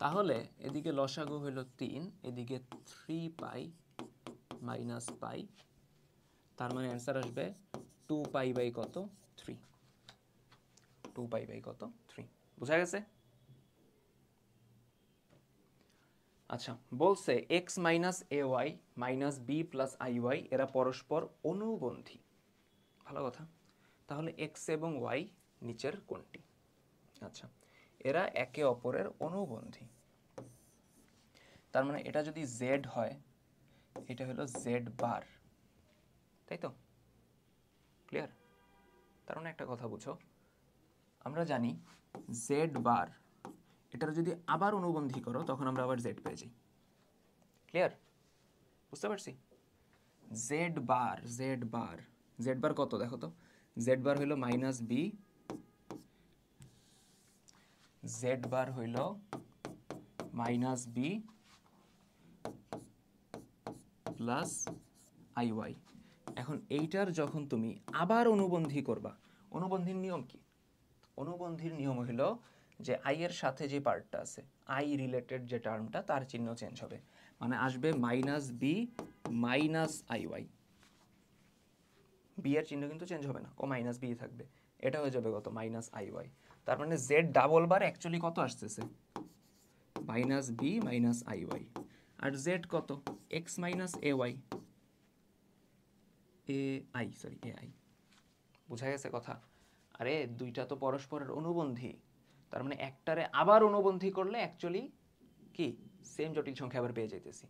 তাহলে এদিকে লসাগু হলো 3, এদিকে 3π - π, তার মানে অ্যান্সার আসবে 2π কত? 3। 2π কত? 3। বুঝা গেছে? আচ্ছা, বলছে x - ay - b + iy এরা পরস্পর অনুবন্ধী। ভালো কথা। তাহলে x এবং y নিচের কোনটি? আচ্ছা, এরা একে অপরের অনুবন্ধী। তার মানে এটা যদি z হয়, এটা হলো z বার, তাই তো? ক্লিয়ার? তার মানে একটা কথা বুঝো, আমরা জানি z বার, এটার যদি আবার অনুবন্ধী করো তখন আমরা আবার z পেয়ে যাই। ক্লিয়ার? বুঝতে পারছি? z বার কত দেখো তো? z বার হইল -b, z বার হইল -b প্লাস iy। এখন এইটার যখন তুমি আবার অনুবন্ধী করবা, অনুবন্ধীর নিয়ম কি? অনুবন্ধীর নিয়ম হইল যে i এর সাথে যে পার্টটা আছে, i রিলেটেড যে টার্মটা, তার চিহ্ন চেঞ্জ হবে, মানে আসবে -b -iy। b এর চিহ্ন কিন্তু চেঞ্জ হবে না, ও -b থাকবে, এটা হয়ে যাবে কত? -iy। তার মানে z ডাবল বার অ্যাকচুয়ালি কত আসতেছে? -b -iy। আর z কত? x - ay, ai। বুঝা গেছে কথা? আরে দুইটা তো পরস্পরের অনুবন্ধী, তার মানে একটারে আবার অনুবন্ধী করলে অ্যাকচুয়ালি কি সেম জটিল সংখ্যা আবার পেয়ে যাইতেছি।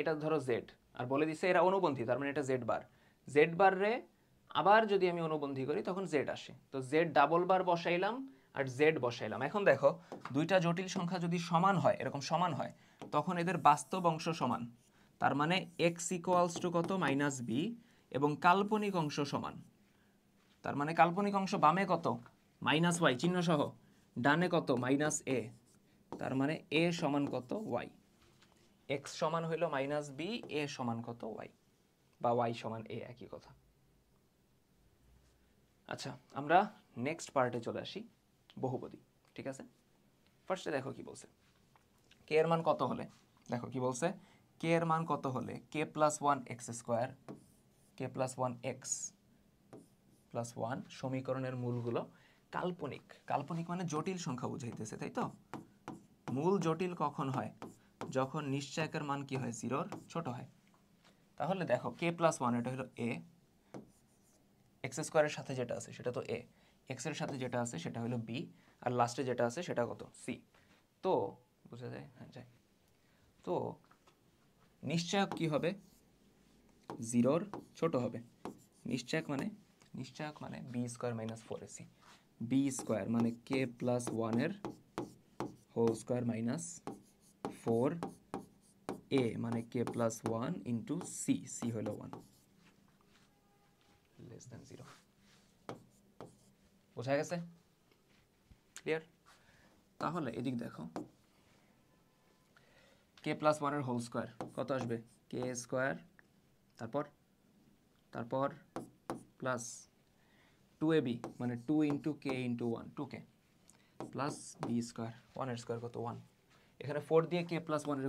এটা ধরো z, আর বলে দিছে এরা অনুবন্ধী, তার মানে এটা z বার। z বার রে আবার যদি আমি অনুবন্ধী করি তখন z আসে, তো z ডাবল বার বসাইলাম আর z বসাইলাম। এখন দেখো দুইটা জটিল সংখ্যা যদি সমান হয়, এরকম সমান হয়, তখন এদের বাস্তব অংশ সমান, তার মানে x = কত? -b, এবং কাল্পনিক অংশ সমান, তার মানে কাল্পনিক অংশ বামে কত মাইনাস ওয়াই চিহ্ন সহ, ডানে কত মাইনাস এ, তার মানে এ সমান কত ওয়াই, এক্স সমান হইল মাইনাস বি, এ সমান কত ওয়াই, বা ওয়াই সমান এ, একই কথা। আচ্ছা, আমরা নেক্সট পার্টে চলে আসি, বহুপদী। ঠিক আছে, ফার্স্টে দেখো কি বলছে, কে এর মান কত হলে, দেখো কি বলছে, কে এর মান কত হলে k plus one x square, k plus one x plus one সমীকরণের মূলগুলো কাল্পনিক, কাল্পনিক মানে জটিল সংখ্যা বুঝাইতেছে, তাই তো। মূল জটিল কখন হয়, যখন নিশ্চয়কের মান কি হয়, জিরোর ছোট হয়। তাহলে দেখো কে প্লাস ওয়ান এটা হলো এ, এক্স স্কোয়ারের সাথে যেটা আছে সেটা তো এ, এক্স এর সাথে যেটা আছে সেটা হলো বি, আর লাস্টে যেটা আছে সেটা কত, সি। তো বুঝা যায়, হ্যাঁ যায়। তো নিশ্চয়ক কি হবে, জিরোর ছোট হবে। নিশ্চয়ক মানে b square minus four ac, b square মানে কে প্লাস ওয়ানের whole square minus four, a মানে k plus one into c, c হলো ওয়ান, লেস দেন জিরো। বোঝা গেছে, ক্লিয়ার? তাহলে এদিক দেখো, কে প্লাস ওয়ানের হোল স্কোয়ার কত আসবে, কে স্কোয়ার, তারপর প্লাস টু এ বি মানে two into k into one, two k plus b square, ওয়ানের স্কোয়ার কত ওয়ান, এখানে ফোর দিয়ে কে প্লাস ওয়ানের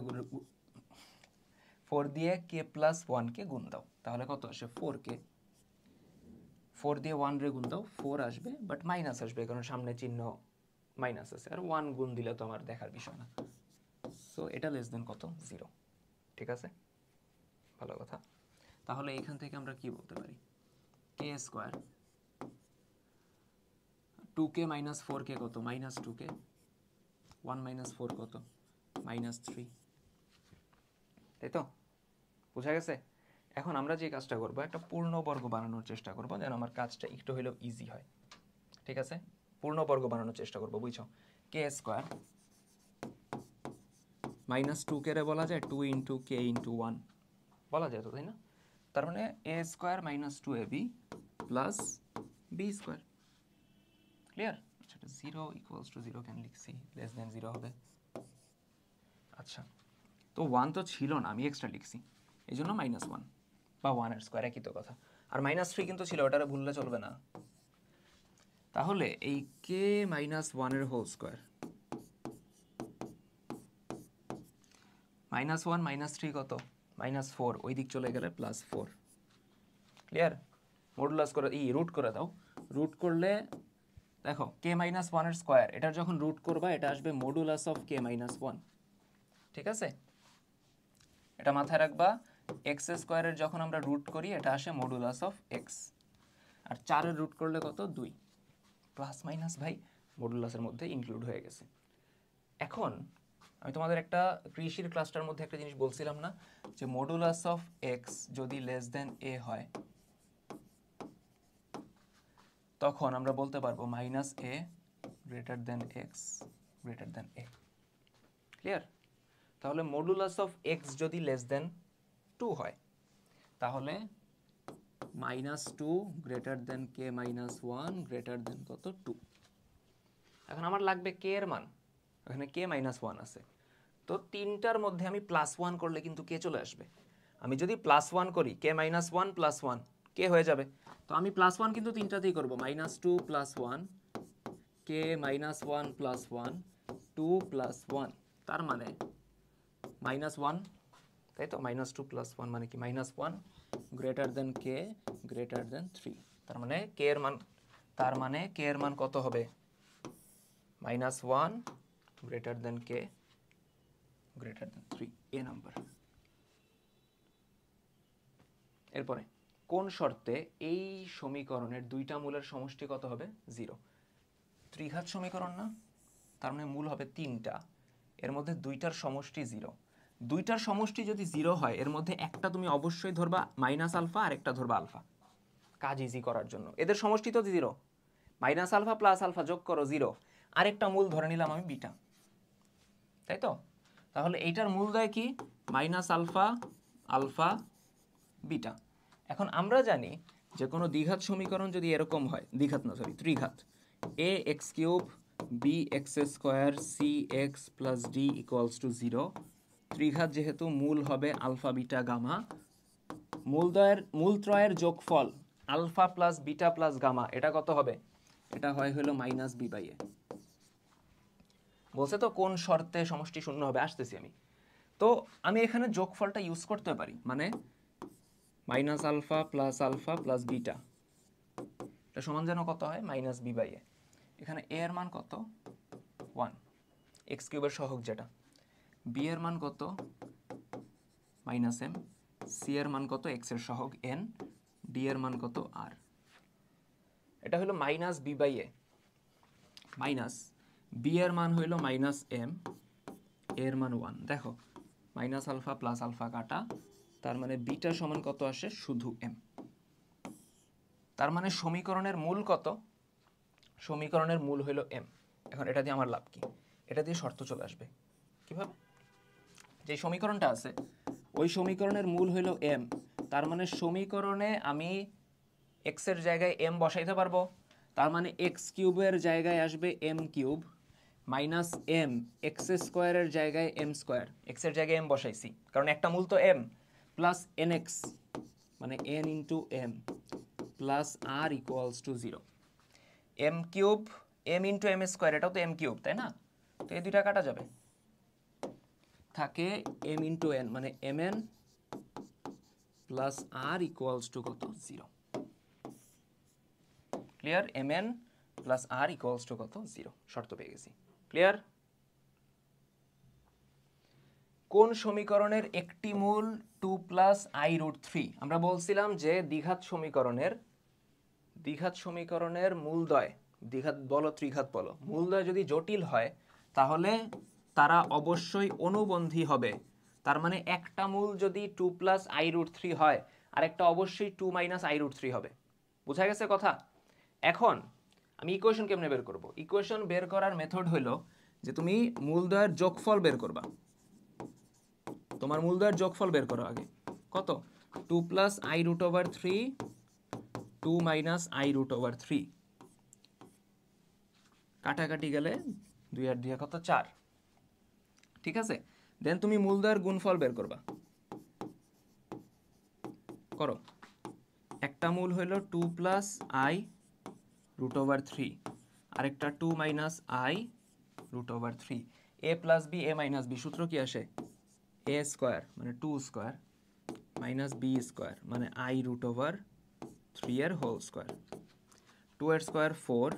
ফোর দিয়ে কে প্লাস ওয়ানকে গুণ দাও, তাহলে কত আসে ফোর কে, ফোর দিয়ে ওয়ান রে গুণ দাও, ফোর আসবে বাট মাইনাস আসবে কারণ সামনে চিহ্ন মাইনাস আছে, আর ওয়ান গুণ দিলে তো আমার দেখার বিষয় না। সো এটা লেস দেন কত, জিরো। ঠিক আছে, ভালো কথা। তাহলে এখান থেকে আমরা কি বলতে পারি, কে স্কোয়ার টু কে মাইনাস ফোর কে কত, মাইনাস টু কে, ওয়ান মাইনাস ফোর কত, মাইনাস থ্রি, তাই তো, বোঝা গেছে? এখন আমরা যে কাজটা করবো, একটা পূর্ণবর্গ বানানোর চেষ্টা করবো যেন আমার কাজটা একটু হলেও ইজি হয়। ঠিক আছে, পূর্ণবর্গ বানানোর চেষ্টা করবো, বুঝছো? K square minus two k রে বলা যায় two into k into one বলা যায় তো, তাই না? তার মানে a square minus two a b plus b square, clear? আচ্ছা, জিরো ইকুয়ালস টু জিরো কেন লিখছি, লেস দেন জিরো হবে। আচ্ছা, তো ওয়ান তো ছিল না, আমি এক্সট্রা লিখছি, এই জন্য মাইনাস ওয়ান বা ওয়ানের স্কোয়ার, একই তো কথা। আর মাইনাস থ্রি কিন্তু ছিল, ওটারে ভুললে চলবে না। তাহলে এই কে মাইনাস ওয়ানের whole square, minus one minus three কত, মাইনাস ফোর, ওই দিক চলে গেলে প্লাস ফোর, ক্লিয়ার? মডুলাস করে রুট করে দাও, রুট করলে দেখো কে মাইনাস ওয়ানের স্কোয়ার, এটার যখন রুট করবা এটা আসবে modulus of K minus one. ঠিক আছে, এটা মাথায় রাখবা, এক্স স্কোয়ারের যখন আমরা রুট করি এটা আসে মডুলাস অফ এক্স, আর চারের রুট করলে কত, দুই, প্লাস মাইনাস ভাই মডুলাসের মধ্যে ইনক্লুড হয়ে গেছে। এখন আমি তোমাদের একটা কৃষির ক্লাসটার মধ্যে একটা জিনিস বলছিলাম না, যে মডুলাস অফ এক্স যদি লেস দেন এ হয় তখন আমরা বলতে পারবো minus a greater than x greater than a, clear? তাহলে মডুলাস অফ এক্স যদি লেস দেন টু হয় তাহলে minus two greater than k minus one greater than কত, টু। এখন আমার লাগবে কে এর মান, এখানে কে মাইনাস ওয়ান আছে, তো তিনটার মধ্যে আমি প্লাস ওয়ান করলে কিন্তু কে চলে আসবে। আমি যদি প্লাস ওয়ান করি, k minus one plus one, k হয়ে যাবে। তো আমি প্লাস ওয়ান কিন্তু তিনটাতেই করবো, minus two plus one, k minus one plus one, two plus one, তার মানে মাইনাস ওয়ান, তাই তো, মাইনাস টু প্লাস ওয়ান মানে কি, minus one greater than k greater than three, তার মানে কে এর মান, তার মানে কে এর মান কত হবে, minus one greater than k greater than three, এ নাম্বার। এরপরে কোন শর্তে এই সমীকরণের দুইটা মূলের সমষ্টি কত হবে, জিরো। ত্রিঘাত সমীকরণ না, তার মানে মূল হবে তিনটা, এর মধ্যে দুইটার সমষ্টি জিরো। দুইটার সমষ্টি যদি জিরো হয় এর মধ্যে একটা তুমি অবশ্যই ধরবা মাইনাস আলফা আর একটা ধরবা আলফা, কাজ ইজি করার জন্য। এদের সমষ্টি তো zero, minus alpha plus alpha যোগ করো জিরো, আরেকটা মূল ধরে নিলাম আমি বিটা, তাই তো। তাহলে এইটার মূল দেয় কি, মাইনাস আলফা আলফা বিটা। এখন আমরা জানি যে কোনো দ্বিঘাত সমীকরণ যদি এরকম হয়, দ্বিঘাত না সরি ত্রিঘাত, a x cube b x square c x plus d equals to 0, ত্রিঘাত যেহেতু মূল হবে আলফা বিটা গামা, মূলত্রয়ের যোগফল alpha plus beta plus gamma, এটা কত হবে? এটা হলো মাইনাস বি বাই এ। বলছে তো কোন শর্তে সমষ্টি শূন্য হবে, আসতেছি আমি। তো আমি এখানে যোগফলটা ইউজ করতে পারি, মানে মাইনাস আলফা প্লাস বিটা, এটা সমান যেন কত হয়? মাইনাস বি বাই এ। এখানে এ এর মান কত? 1, এক্স কিউবের সহগ যেটা। বি এর মান কত? Minus M. সি এর মান কত? এক্স এর সহগ এন। ডি এর মান কত? আর। এটা হলো minus B by A. Minus b এর মান হইল মাইনাস এম, এর মান 1। দেখো মাইনাস আলফা প্লাস আলফা কাটা, তার মানে বিটা সমান কত আসে? শুধু এম। তার মানে সমীকরণের মূল কত? সমীকরণের মূল হইল এম। এখন এটা দিয়ে আমার লাভ কি? এটা দিয়ে শর্ত চলে আসবে। কিভাবে? যে সমীকরণটা আছে ওই সমীকরণের মূল হইল এম, তার মানে সমীকরণে আমি এক্স এর জায়গায় এম বসাইতে পারবো, তার মানে এক্স কিউবের জায়গায় আসবে m cube minus m x স্কোয়ারের জায়গায় এম স্কোয়ার, এক্স এর জায়গায় এম বসাইছি কারণ একটা মূল তো এম, প্লাস এন এক্স মানে n into m plus R equals to 0। M cube m into m square, এটাও তো এম কিউব, তাই না? তো এই দুইটা কাটা যাবে, থাকে এম ইন্টু এন মানে M N plus R equals to কত? 0। Clear? M N plus R equals to কত? 0। শর্ত পেয়ে গেছি। ক্লিয়ার? কোন সমীকরণের একটি মূল 2 প্লাস আই রুট 3? আমরা বলছিলাম যে দ্বিঘাত সমীকরণের মূলদ্বয়, দ্বিঘাত বলো ত্রিঘাত বলো, মূলদ্বয় যদি জটিল হয় তাহলে তারা অবশ্যই অনুবন্ধী হবে। তার মানে একটা মূল যদি 2 প্লাস আই রুট 3 হয় আর একটা অবশ্যই 2 মাইনাস আই রুট 3 হবে। বোঝা গেছে কথা? এখন আমি ইকুয়েশন কেমনে বের করব? ইকুয়েশন বের করার মেথড হলো যে তুমি মূলদ্বয়ের যোগফল বের করবা। তোমার মূলদ্বয়ের যোগফল বের করো আগে। কত? 2 plus I root over 3 2 minus I root over 3, কাটাকাটি গেলে 2 আর 2 কত? 4। ঠিক আছে, দেন তুমি মূলদ্বয়ের গুণফল বের করবা। করো। একটা মূল হইল 2 প্লাস আই রুট ওভার 3, আরেকটা 2 minus I root over 3। A plus B A minus B, সূত্র কি আসে? এ স্কোয়ার মানে 2 স্কোয়ার মাইনাস বি স্কোয়ার মানে আই রুট ওভার 3 এর হোল স্কোয়ার। 2 এর square 4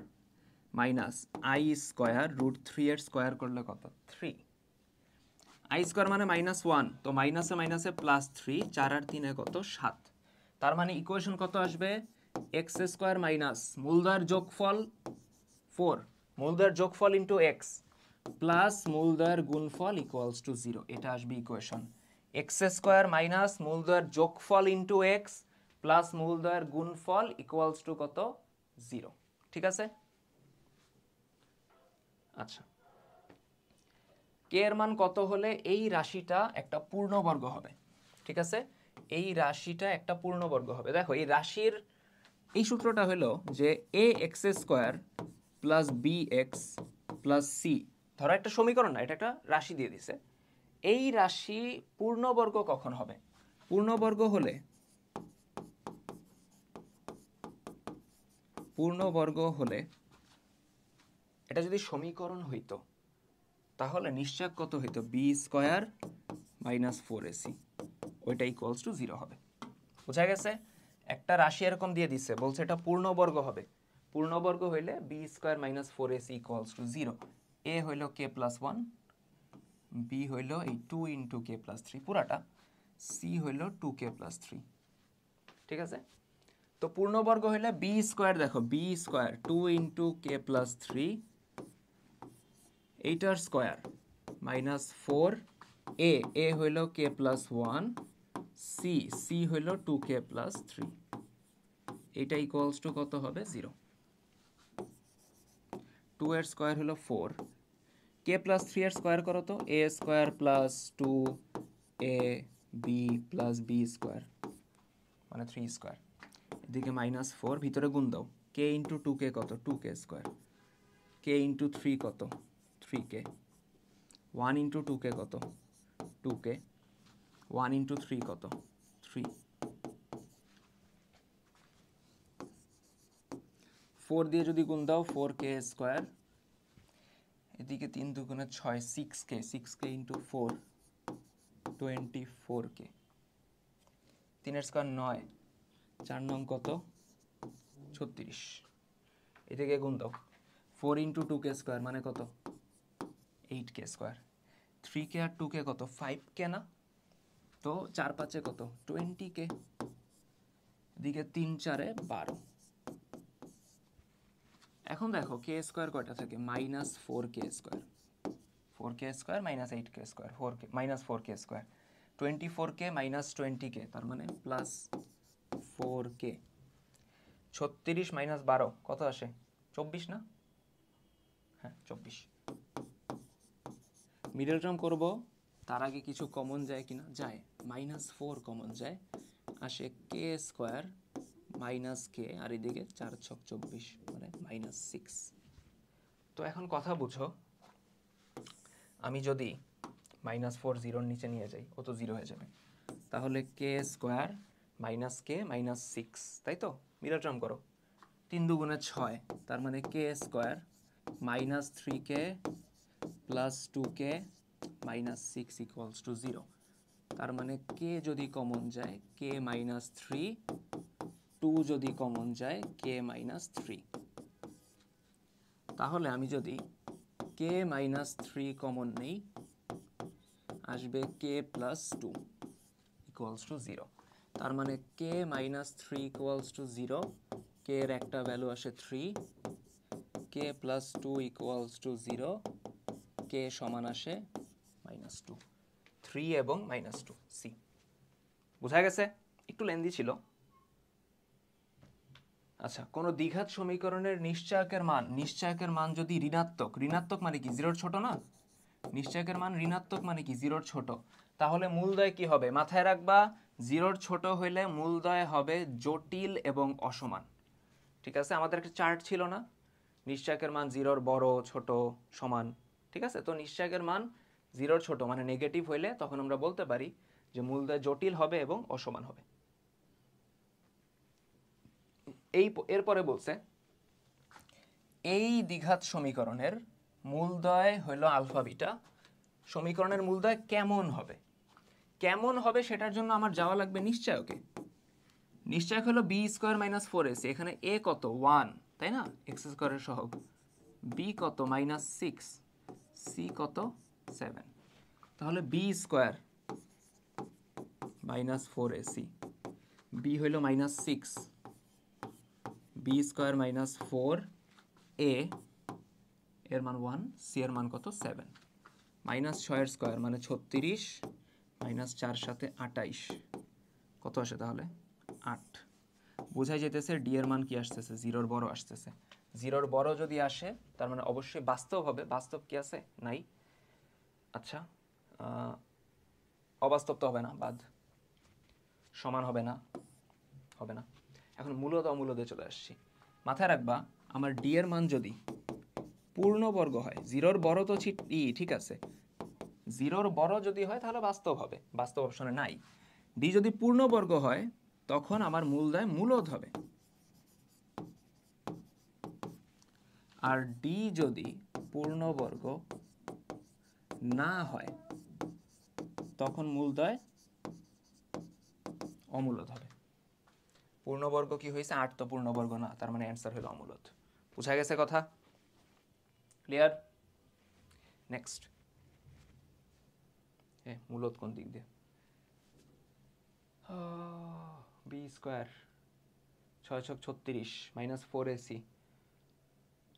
minus I square root 3 এর স্কোয়ার করলে কত? 3। আই স্কোয়ার মানে মাইনাস 1, তো মাইনাসে মাইনাসে প্লাস 3, 4 আর 3 কত? 7। তার মানে ইকুয়েশন কত আসবে? এক্স স্কোয়ার মাইনাস মূলদ্বয়ের যোগফল 4, মূলদ্বয়ের যোগফল ইন্টু এক্স প্লাস মূলদ্বয়ের গুণফল ইকুয়ালস টু 0। এটা আসবে ইকুয়েশন। এক্স স্কোয়ার মাইনাস মূলদ্বয়ের যোগফল ইন্টু এক্স প্লাস মূলদ্বয়ের গুণফল ইকুয়ালস টু কত? 0। ঠিক আছে? আচ্ছা, কে এর মান কত হলে এই রাশিটা একটা পূর্ণবর্গ হবে? ঠিক আছে, এই রাশিটা একটা পূর্ণবর্গ হবে। দেখো এই রাশির এই সূত্রটা হলো যে a x square plus b x plus c, ধরো একটা সমীকরণ না, এটা একটা রাশি দিয়ে দিছে। এই রাশি পূর্ণবর্গ কখন হবে? পূর্ণবর্গ হলে এটা যদি সমীকরণ হইতো তাহলে নিশ্চয় কত হইতো? বি স্কোয়ার মাইনাস 4ac, ওইটা ইকুয়ালস টু 0 হবে। বোঝা গেছে? একটা রাশি এরকম দিয়ে দিচ্ছে, বলছে এটা পূর্ণবর্গ হবে। পূর্ণবর্গ হইলে B square minus 4ac equals to 0। এ হইল কে প্লাস 1, বি হইল এই 2 ইন্টু কে প্লাস 3 পুরাটা, সি হইল 2k প্লাস 3। ঠিক আছে, তো পূর্ণবর্গ হইলে বি স্কোয়ার, দেখো B square 2 into k plus 3 এইটার স্কোয়ার মাইনাস 4, এ হইল কে প্লাস 1, সি হইল 2k প্লাস 3, এটা ইকুয়ালস টু কত হবে? 0। 2 এর স্কোয়ার হলো 4, কে প্লাস 3 এর স্কোয়ার করো তো, এ স্কোয়ার প্লাস 2 এ বি প্লাস বি স্কোয়ার মানে 3 স্কোয়ার। এদিকে -4, ভিতরে গুণ দাও, কে ইন্টু 2k কত, 2k স্কোয়ার, কে ইন্টু 3 কত, 3k, 1 ইন্টু 2k কত, 2k, 1 ইন্টু 3 কত, 3, 4 দিয়ে যদি গুণ দাও 4k স্কোয়ার, এদিকে 3 দুগুণে 6, 6k, 6k into 4, 24k, 3 square 9, 4 নং কত, 36, এদিকে গুণ দাও 4 ইন্টু 2k স্কোয়ার মানে কত, 8k স্কোয়ার, 3k আর 2k কত, 5k না, তো 4 5 কত, 20k, এদিকে 3 4 12। এখন দেখো কে স্কোয়ার কয়টা থাকে, -4k square, 4k square -8k square, 4k -4k square, 24k -20k, তার মানে +4k, 36 -12 কত আসে, 24 না, হ্যাঁ 24। মিডল টার্ম করব, তার আগে কিছু কমন যায় কিনা, যায়, -4 কমন যায়, আসে k স্কোয়ার -k, আর এদিকে 4 6 24 মানে -6। তো এখন কথা বুঝো, আমি যদি -4 0-র নিচে নিয়ে যাই, ও তো 0 হয়ে যাবে, তাহলে k স্কোয়ার -k -6, তাই তো, মিডল টার্ম করো, 3 দুগুণে 6, তার মানে k স্কোয়ার -3k + 2k -6 = 0, তার মানে k যদি কমন যায় k -3, 2 যদি কমন যায় k -3, তাহলে আমি যদি k -3 কমন নেই, আসবে k + 2 = 0, তার মানে k -3 = 0, k এর একটা ভ্যালু আসে 3, k + 2 = 0, k সমান আসে -2, 3 এবং -2, সি। বোঝা গেছে? একটু লেন্দি ছিল। আচ্ছা, কোন দ্বিঘাত সমীকরণের নিশ্চয়কের মান যদি ঋণাত্মক, ঋণাত্মক মানে কি 0-র ছোট না, নিশ্চয়কের মান ঋণাত্মক মানে কি 0-র ছোট, তাহলে মূলদ্বয় কি হবে, মাথায় রাখবা 0-র ছোট হইলে মূলদ্বয় হবে জটিল এবং অসমান। ঠিক আছে, আমাদের একটা চার্ট ছিল না, নিশ্চয়কের মান 0-র বড়, ছোট, সমান, ঠিক আছে, তো নিশ্চয়কের মান 0-র ছোট মানে নেগেটিভ হইলে তখন আমরা বলতে পারি যে মূলদ্বয় জটিল হবে এবং অসমান হবে। এরপরে বলছে এই দ্বিঘাত সমীকরণের মূলদ্বয় হইল আলফা বিটা, সমীকরণের মূলদ্বয় কেমন হবে, কেমন হবে সেটার জন্য আমার যাওয়া লাগবে নিশ্চয়কে। নিশ্চয়ক হলো b² - 4ac, এখানে a কত 1, তাই না, x স্কয়ারের সহগ, b কত -6, c কত 7, তাহলে b² - 4ac, b হইল -6, b² - 4a, এর মান 1, c এর মান কত 7, -6 এর স্কয়ার মানে 36, -4 সাথে 28, কত আসে তাহলে 8। বোঝাই যেতেছে ডি এর মান কি আসতেছে, 0-র বড় আসতেছে, 0-র বড় যদি আসে তার মানে অবশ্যই বাস্তব হবে, বাস্তব কি আছে, নাই। আচ্ছা, অবাস্তব তো হবে না, বাদ, সমান হবে না, হবে না। এখন মূলত অমূলদে চলে আসছি, মাথায় রাখবা আমার ডি এর মান যদি পূর্ণবর্গ হয়, 0-র বড় তো ঠিক আছে, 0-র বড় যদি হয় তাহলে বাস্তব হবে, বাস্তব অপশনে নাই। ডি যদি পূর্ণবর্গ হয় তখন আমার মূলদ্বয় মূলদ হবে, আর ডি যদি পূর্ণবর্গ না হয় তখন মূলদ্বয় অমূলদ হবে। পূর্ণবর্গ কি হয়েছে, 8 তো পূর্ণবর্গ না, তার মানে অ্যান্সার হলো অমূলদ। বুঝা গেছে কথা, ক্লিয়ার? নেক্সট, মূলদ কোন দিক দিয়ে, b² 6 6 36 -4ac,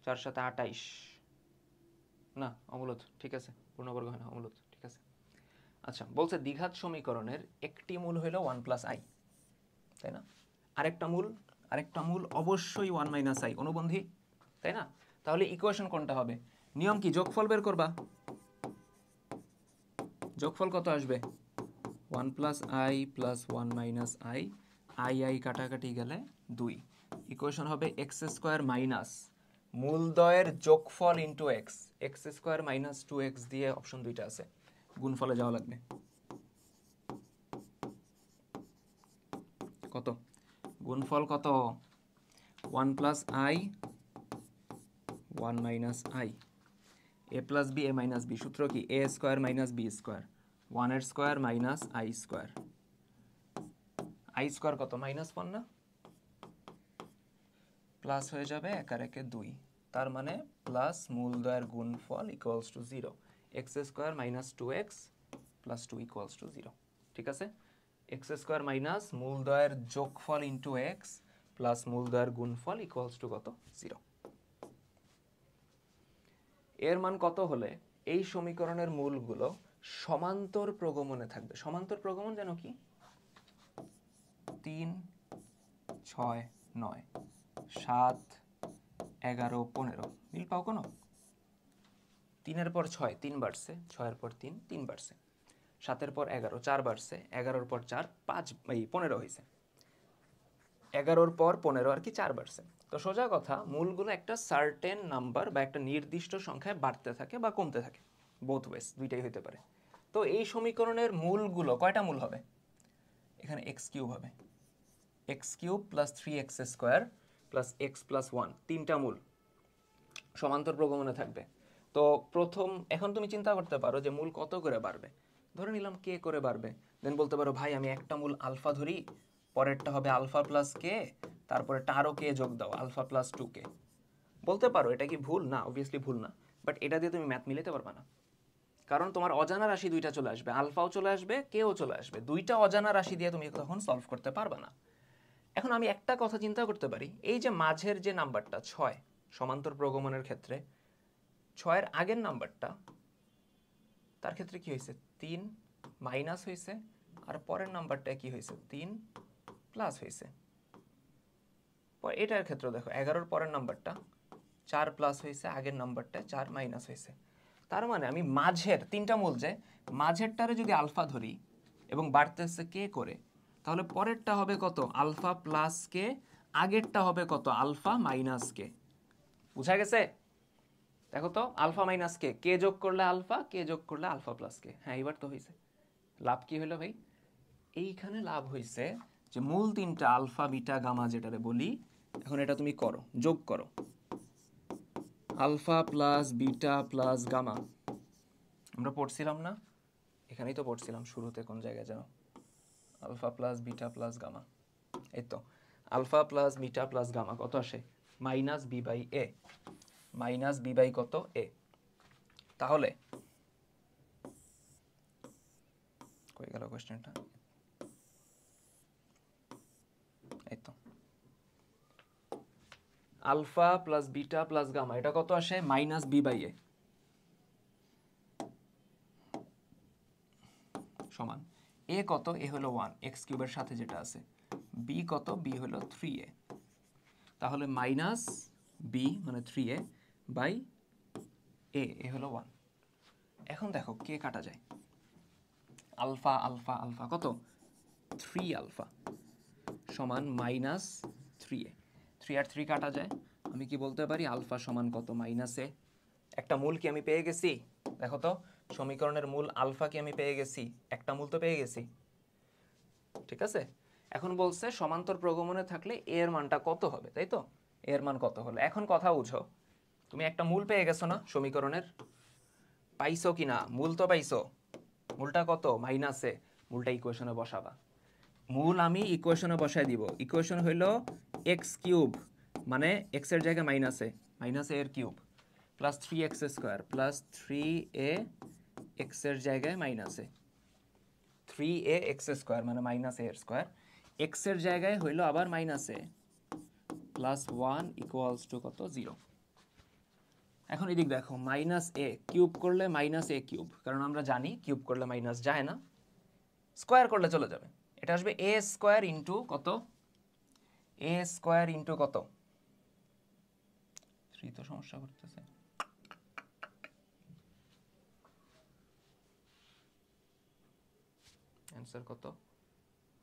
4 7 28, না অমূলদ, ঠিক আছে, পূর্ণবর্গ হয় না, অমূলদ, ঠিক আছে। আচ্ছা, বলছে দ্বিঘাত সমীকরণের একটি মূল হলো 1 + i, তাই না, আরেকটা মূল অবশ্যই 1 - i অনুবন্ধী, তাই না, তাহলে ইকুয়েশন কোনটা হবে, নিয়ম কি, যোগফল বের করবা, যোগফল কত আসবে 1 + i + 1 - i, i কাটাকাটি গেলে 2 ইকুয়েশন হবে এক্স স্কোয়ার মাইনাস মূলদ্বয়ের যোগফল into x, x square minus 2x দিয়ে অপশন দুইটা আছে, গুণফলে যাওয়া লাগবে। কত গুণফল কত? 1 plus I 1 minus I, A plus B A minus B, সূত্র কি? এ স্কোয়ার মাইনাস বি স্কোয়ার, 1 এর square minus I square, I square কত? -1 না, প্লাস হয়ে যাবে 1 আর 1 2, তার মানে প্লাস মূলদ্বয়ের গুণফল equals to 0, x square minus 2x plus 2 equals to 0। ঠিক আছে, এক্স স্কোয়ার মাইনাস মূলদ্বয়ের যোগফল ইন্টু এক্স প্লাস মূলদ্বয়ের গুণফল ইকুয়ালস টু কত? 0। এর মান কত হলে এই সমীকরণের মূলগুলো সমান্তর প্রগমনে থাকবে? সমান্তর প্রগমন যেন কি? 3 6 9 7 11 15, মিল পাও কোনো? 3-এর পর 6 3 বাড়ছে, 6-এর পর 3 3 বাড়ছে, 7-এর পর 11 4 বাড়ছে, 11-এর পর 4 5 15 হয়েছে, 11-এর পর 15 আর কি 4 বাড়ছে। তো সোজা কথা, মূলগুলো একটা সার্টেন নাম্বার বা একটা নির্দিষ্ট সংখ্যায় বাড়তে থাকে বা কমতে থাকে, বোথ ওয়েজ, দুইটাই হতে পারে। তো এই সমীকরণের মূলগুলো কয়টা মূল হবে? এখানে এক্স কিউব হবে, x cube plus 3x square plus x plus 1, তিনটা মূল সমান্তর প্রগমনে থাকবে। তো প্রথম, এখন তুমি চিন্তা করতে পারো যে মূল কত করে বাড়বে। ধরে নিলাম কে করে বাড়বে, দেন বলতে পারো ভাই আমি একটা মূল আলফা ধরি, পরেরটা হবে আলফা প্লাস কে, তারপরে আরও কে যোগ দাও আলফা প্লাস 2k। বলতে পারো এটা কি ভুল? না, অবভিয়াসলি ভুল না, বাট এটা দিয়ে তুমি ম্যাথ মিলাতে পারবে না, কারণ তোমার অজানা রাশি দুইটা চলে আসবে, আলফাও চলে আসবে কেও চলে আসবে, দুইটা অজানা রাশি দিয়ে তুমি তখন সলভ করতে পারবে না। এখন আমি একটা কথা চিন্তা করতে পারি, এই যে মাঝের যে নাম্বারটা 6 সমান্তর প্রগমনের ক্ষেত্রে 6-এর আগের নাম্বারটা, তার ক্ষেত্রে কি হয়েছে? 3 মাইনাস হয়েছে, আর পরের নাম্বারটা কি হয়েছে? 3 প্লাস হয়েছে। এটার ক্ষেত্রে দেখো 11-এর পরের নাম্বারটা 4 প্লাস হয়েছে, আগের নাম্বারটা 4 মাইনাস হয়েছে। তার মানে আমি মাঝের তিনটা মূল, যে মাঝেরটারে যদি আলফা ধরি এবং বাড়তেছে কে করে, তাহলে পরেরটা হবে কত? আলফা প্লাস কে, আগেরটা হবে কত? আলফা মাইনাস কে। বুঝা গেছে? দেখো তো, আলফা মাইনাস কে, কে যোগ করলে আলফা, কে যোগ করলে আলফা প্লাস কে। হ্যাঁ, এবার তো হয়েছে। লাভ কি হলো ভাই? এইখানে লাভ হয়েছে যে মূল তিনটা আলফা বিটা গামা যেটারে বলি, এখন এটা তুমি করো, যোগ করো, alpha plus beta plus gamma. আমরা পড়ছিলাম না? এখানেই তো পড়ছিলাম শুরুতে, কোন জায়গায় যেন, alpha plus beta plus gamma. এই তো alpha plus beta plus gamma কত আসে? Minus B by A, minus B by কত? এ। তাহলে কই গেল কোশ্চেনটা? এই তো alpha plus beta plus gamma, এটা কত আসে? মাইনাস বি বাই এ সমান এ কত? এ হলো 1 এক্স কিউবের সাথে যেটা আছে, বি কত? বি হলো 3a, তাহলে মাইনাস বি মানে 3a বাই এ, এ হলো 1। এখন দেখো কে কাটা যায়, আলফা আলফা আলফা কত? 3 আলফা সমান মাইনাস 3a, 3 আর 3 কাটা যায়, আমি কি বলতে পারি? আলফা সমান কত? মাইনাস এ। একটা মূল কি আমি পেয়ে গেছি? দেখো তো, সমীকরণের মূল আলফা কি আমি পেয়ে গেছি? একটা মূল তো পেয়ে গেছি, ঠিক আছে। এখন বলছে সমান্তর প্রগমনে থাকলে এর মানটা কত হবে, তাই তো? এর মান কত হলো? এখন কথা বুঝো, তুমি একটা মূল পেয়ে গেছো না সমীকরণের? পাইছো কি না? মূল তো পাইছো, মূলটা কত? মাইনাস এ, মূলটা ইকুয়েশনে বসাবা। মূল আমি ইকুয়েশনে বসাই দিব, ইকুয়েশন হইল এক্স কিউব মানে এক্স এর জায়গায় মাইনাস এ এর cube plus 3x square plus 3a x এর জায়গায় মাইনাস এ, 3a এক্স স্কোয়ার মানে মাইনাস এ এর স্কোয়ার, এক্স এর জায়গায় হইল আবার minus A plus 1 equals to কত? 0। এখন এদিক দেখো, মাইনাস এ কিউব করলে মাইনাস এ কিউব, কারণ আমরা জানি কিউব করলে মাইনাস যায় না, স্কোয়ার করলে চলে যাবে, এটা আসবে এ স্কোয়ার ইন্টু কত? এ স্কোয়ার ইন্টু কত? 3 তো সমস্যা করতেছে, অ্যান্সার কত?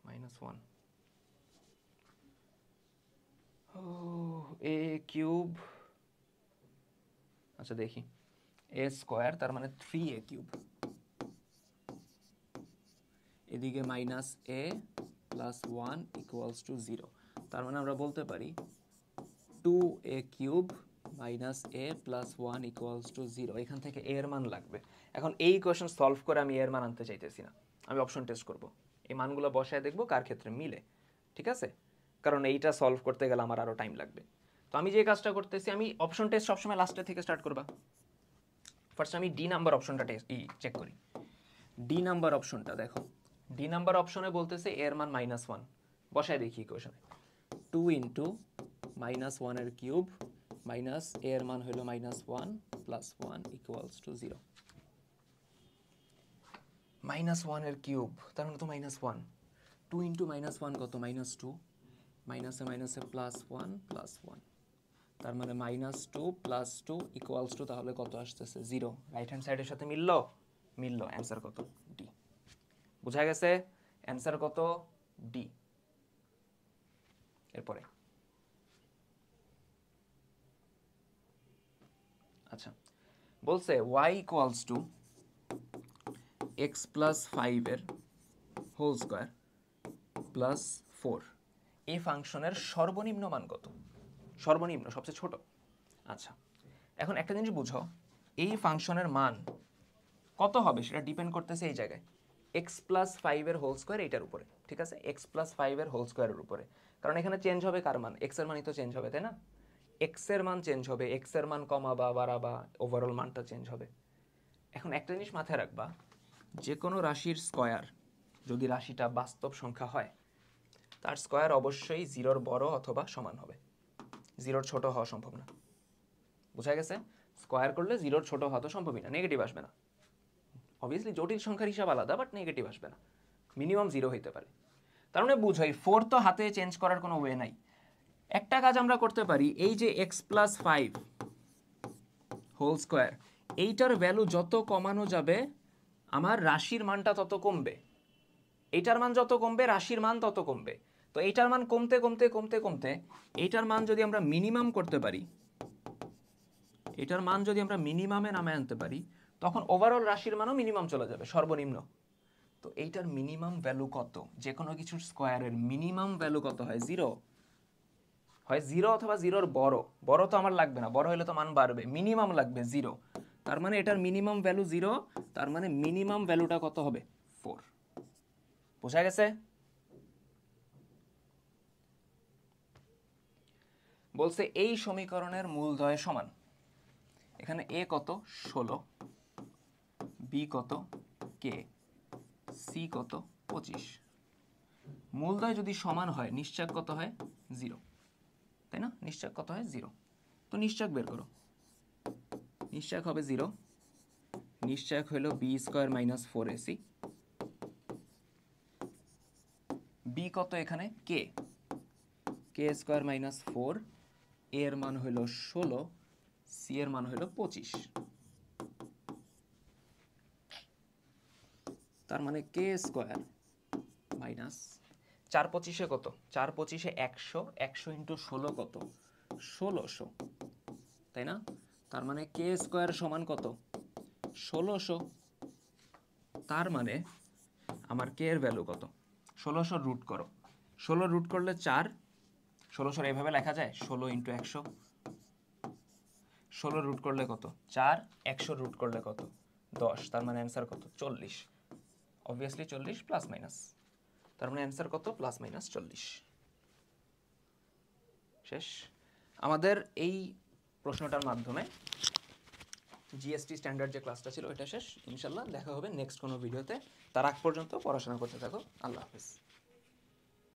-1। এ কিউব, আচ্ছা দেখি, এ স্কোয়ার তার মানে 3a কিউব, এদিকে minus A plus 1 equals to 0, তার মানে আমরা বলতে পারি 2a cube minus A plus 1 equals to 0। এখান থেকে এ এর মান লাগবে। এখন এই কোয়েশ্চেন সলভ করে আমি এর মান আনতে চাইতেছি না, আমি অপশন টেস্ট করব, এই মানগুলো বসায় দেখবো কার ক্ষেত্রে মিলে, ঠিক আছে? কারণ এইটা সলভ করতে গেলে আমার আরও টাইম লাগবে। তো আমি যে কাজটা করতেছি, আমি অপশন টেস্ট সবসময় লাস্টে থেকে স্টার্ট করবা। ফার্স্ট আমি ডি নাম্বার অপশনটা চেক করি। ডি নাম্বার অপশনটা দেখো, ডি নাম্বার অপশনে বলতেছে এর মান -1, বসায় দেখি ইকুয়েশনে, 2 ইন্টু -1 এর কিউব মাইনাস এর মান হলো -1 প্লাস 1 ইকুয়ালস টু 0। -1 এর কিউব তার মানে তো -1, 2 ইন্টু -1 কত, -2, মাইনাসে মাইনাসে প্লাস 1 প্লাস 1, তার মানে -2 প্লাস 2 ইকুয়ালস টু তাহলে কত আসতেছে 0। রাইট হ্যান্ড সাইডের সাথে মিললো, মিললো, অ্যান্সার কত, ডি। বুঝা গেছে? অ্যান্সার কত, ডি। এরপরে আচ্ছা বলছে y equals to x plus 5 এর হোল স্কোয়ার প্লাস 4, এই ফাংশনের সর্বনিম্ন মান কত? সর্বনিম্ন, সবচেয়ে ছোট। আচ্ছা এখন একটা জিনিস বুঝো, এই ফাংশনের মান কত হবে সেটা ডিপেন্ড করতেছে এই জায়গায় এক্স প্লাস 5 এর হোল স্কোয়ার, এইটার উপরে, ঠিক আছে? এক্স প্লাস 5 এর হোল স্কোয়ারের উপরে, কারণ এখানে চেঞ্জ হবে কার মান, এক্স এর মানই তো চেঞ্জ হবে, তাই না? এক্স এর মান চেঞ্জ হবে, এক্স এর মান কমাবা বাড়াবা, ওভারঅল মানটা চেঞ্জ হবে। এখন একটা জিনিস মাথায় রাখবা, যে কোনো রাশির স্কয়ার যদি রাশিটা বাস্তব সংখ্যা হয়, তার স্কয়ার অবশ্যই 0-র বড় অথবা সমান হবে, 0-র ছোট হওয়া সম্ভব না। বুঝা গেছে? স্কয়ার করলে 0-র ছোট হওয়া তো সম্ভবই না, নেগেটিভ আসবে না। অবভিয়াসলি জটিল সংখ্যার হিসাব আলাদা, বাট নেগেটিভ আসবে না, মিনিমাম 0 হইতে পারে। তার মানে বুঝাই 4 তো হাতে চেঞ্জ করার কোনো ওয়ে নাই। একটা কাজ আমরা করতে পারি, এই যে এক্স প্লাস 5 হোল স্কোয়ার, এইটার ভ্যালু যত কমানো যাবে আমার রাশির মানটা তত কমবে, এইটার মান যত কমবে রাশির মান তত কমবে। তো এইটার মান কমতে কমতে কমতে কমতে এইটার মান যদি আমরা মিনিমাম করতে পারি, এটার মান যদি আমরা মিনিমামে নামে আনতে পারি, তখন ওভারঅল রাশির মানও মিনিমাম চলে যাবে, সর্বনিম্ন। তো এইটার মিনিমাম ভ্যালু কত? যে কোনো কিছুর স্কোয়ারের মিনিমাম ভ্যালু কত হয়? 0 হয়, 0 অথবা 0-র বড়। বড় তো আমার লাগবে না, বড় হলে তো মান বাড়বে, মিনিমাম লাগবে 0। তার মানে এটার মিনিমাম ভ্যালু 0, তার মানে মিনিমাম ভ্যালুটা কত হবে? 4। বোঝা গেছে? বলছে এই সমীকরণের মূলদ্বয় সমান, এখানে এ কত 16, বি কত কে, সি কত 25। মূলদ্বয় যদি সমান হয় নিশ্চয়ক কত হয়? 0, তাই না? নিশ্চয়ক কত হয়? 0। তো নিশ্চয়ক বের করো, নিশ্চয়ক হবে 0, নিশ্চয়ক হলো B square minus 4ac, B কত এখানে? কে, কে স্কোয়ার মাইনাস 4, এর মান হইল 16, সি এর মান হইল 25। তার মানে কে স্কোয়ার মাইনাস 4 25 কত? 4 25 100, 100 ইন্টু 16 কত? 1600, তাই না? তার মানে কে স্কোয়ার সমান কত? 1600। তার মানে আমার কে এর ভ্যালু কত? 1600 রুট করো, 16 রুট করলে 4, 1600 এইভাবে লেখা যায় 16 ইন্টু 100, 16 রুট করলে কত? 4, 100 রুট করলে কত? 10, তার মানে অ্যান্সার কত? 40। অবভিয়াসলি 40 প্লাস মাইনাস, তার মানে অ্যান্সার কত? Plus minus 40। শেষ। আমাদের এই প্রশ্নটার মাধ্যমে জিএসটি স্ট্যান্ডার্ড যে ক্লাসটা ছিল এটা শেষ। ইনশাল্লাহ দেখা হবে নেক্সট কোনো ভিডিওতে। তার আগ পর্যন্ত পড়াশোনা করতে থাকো। আল্লাহ হাফেজ।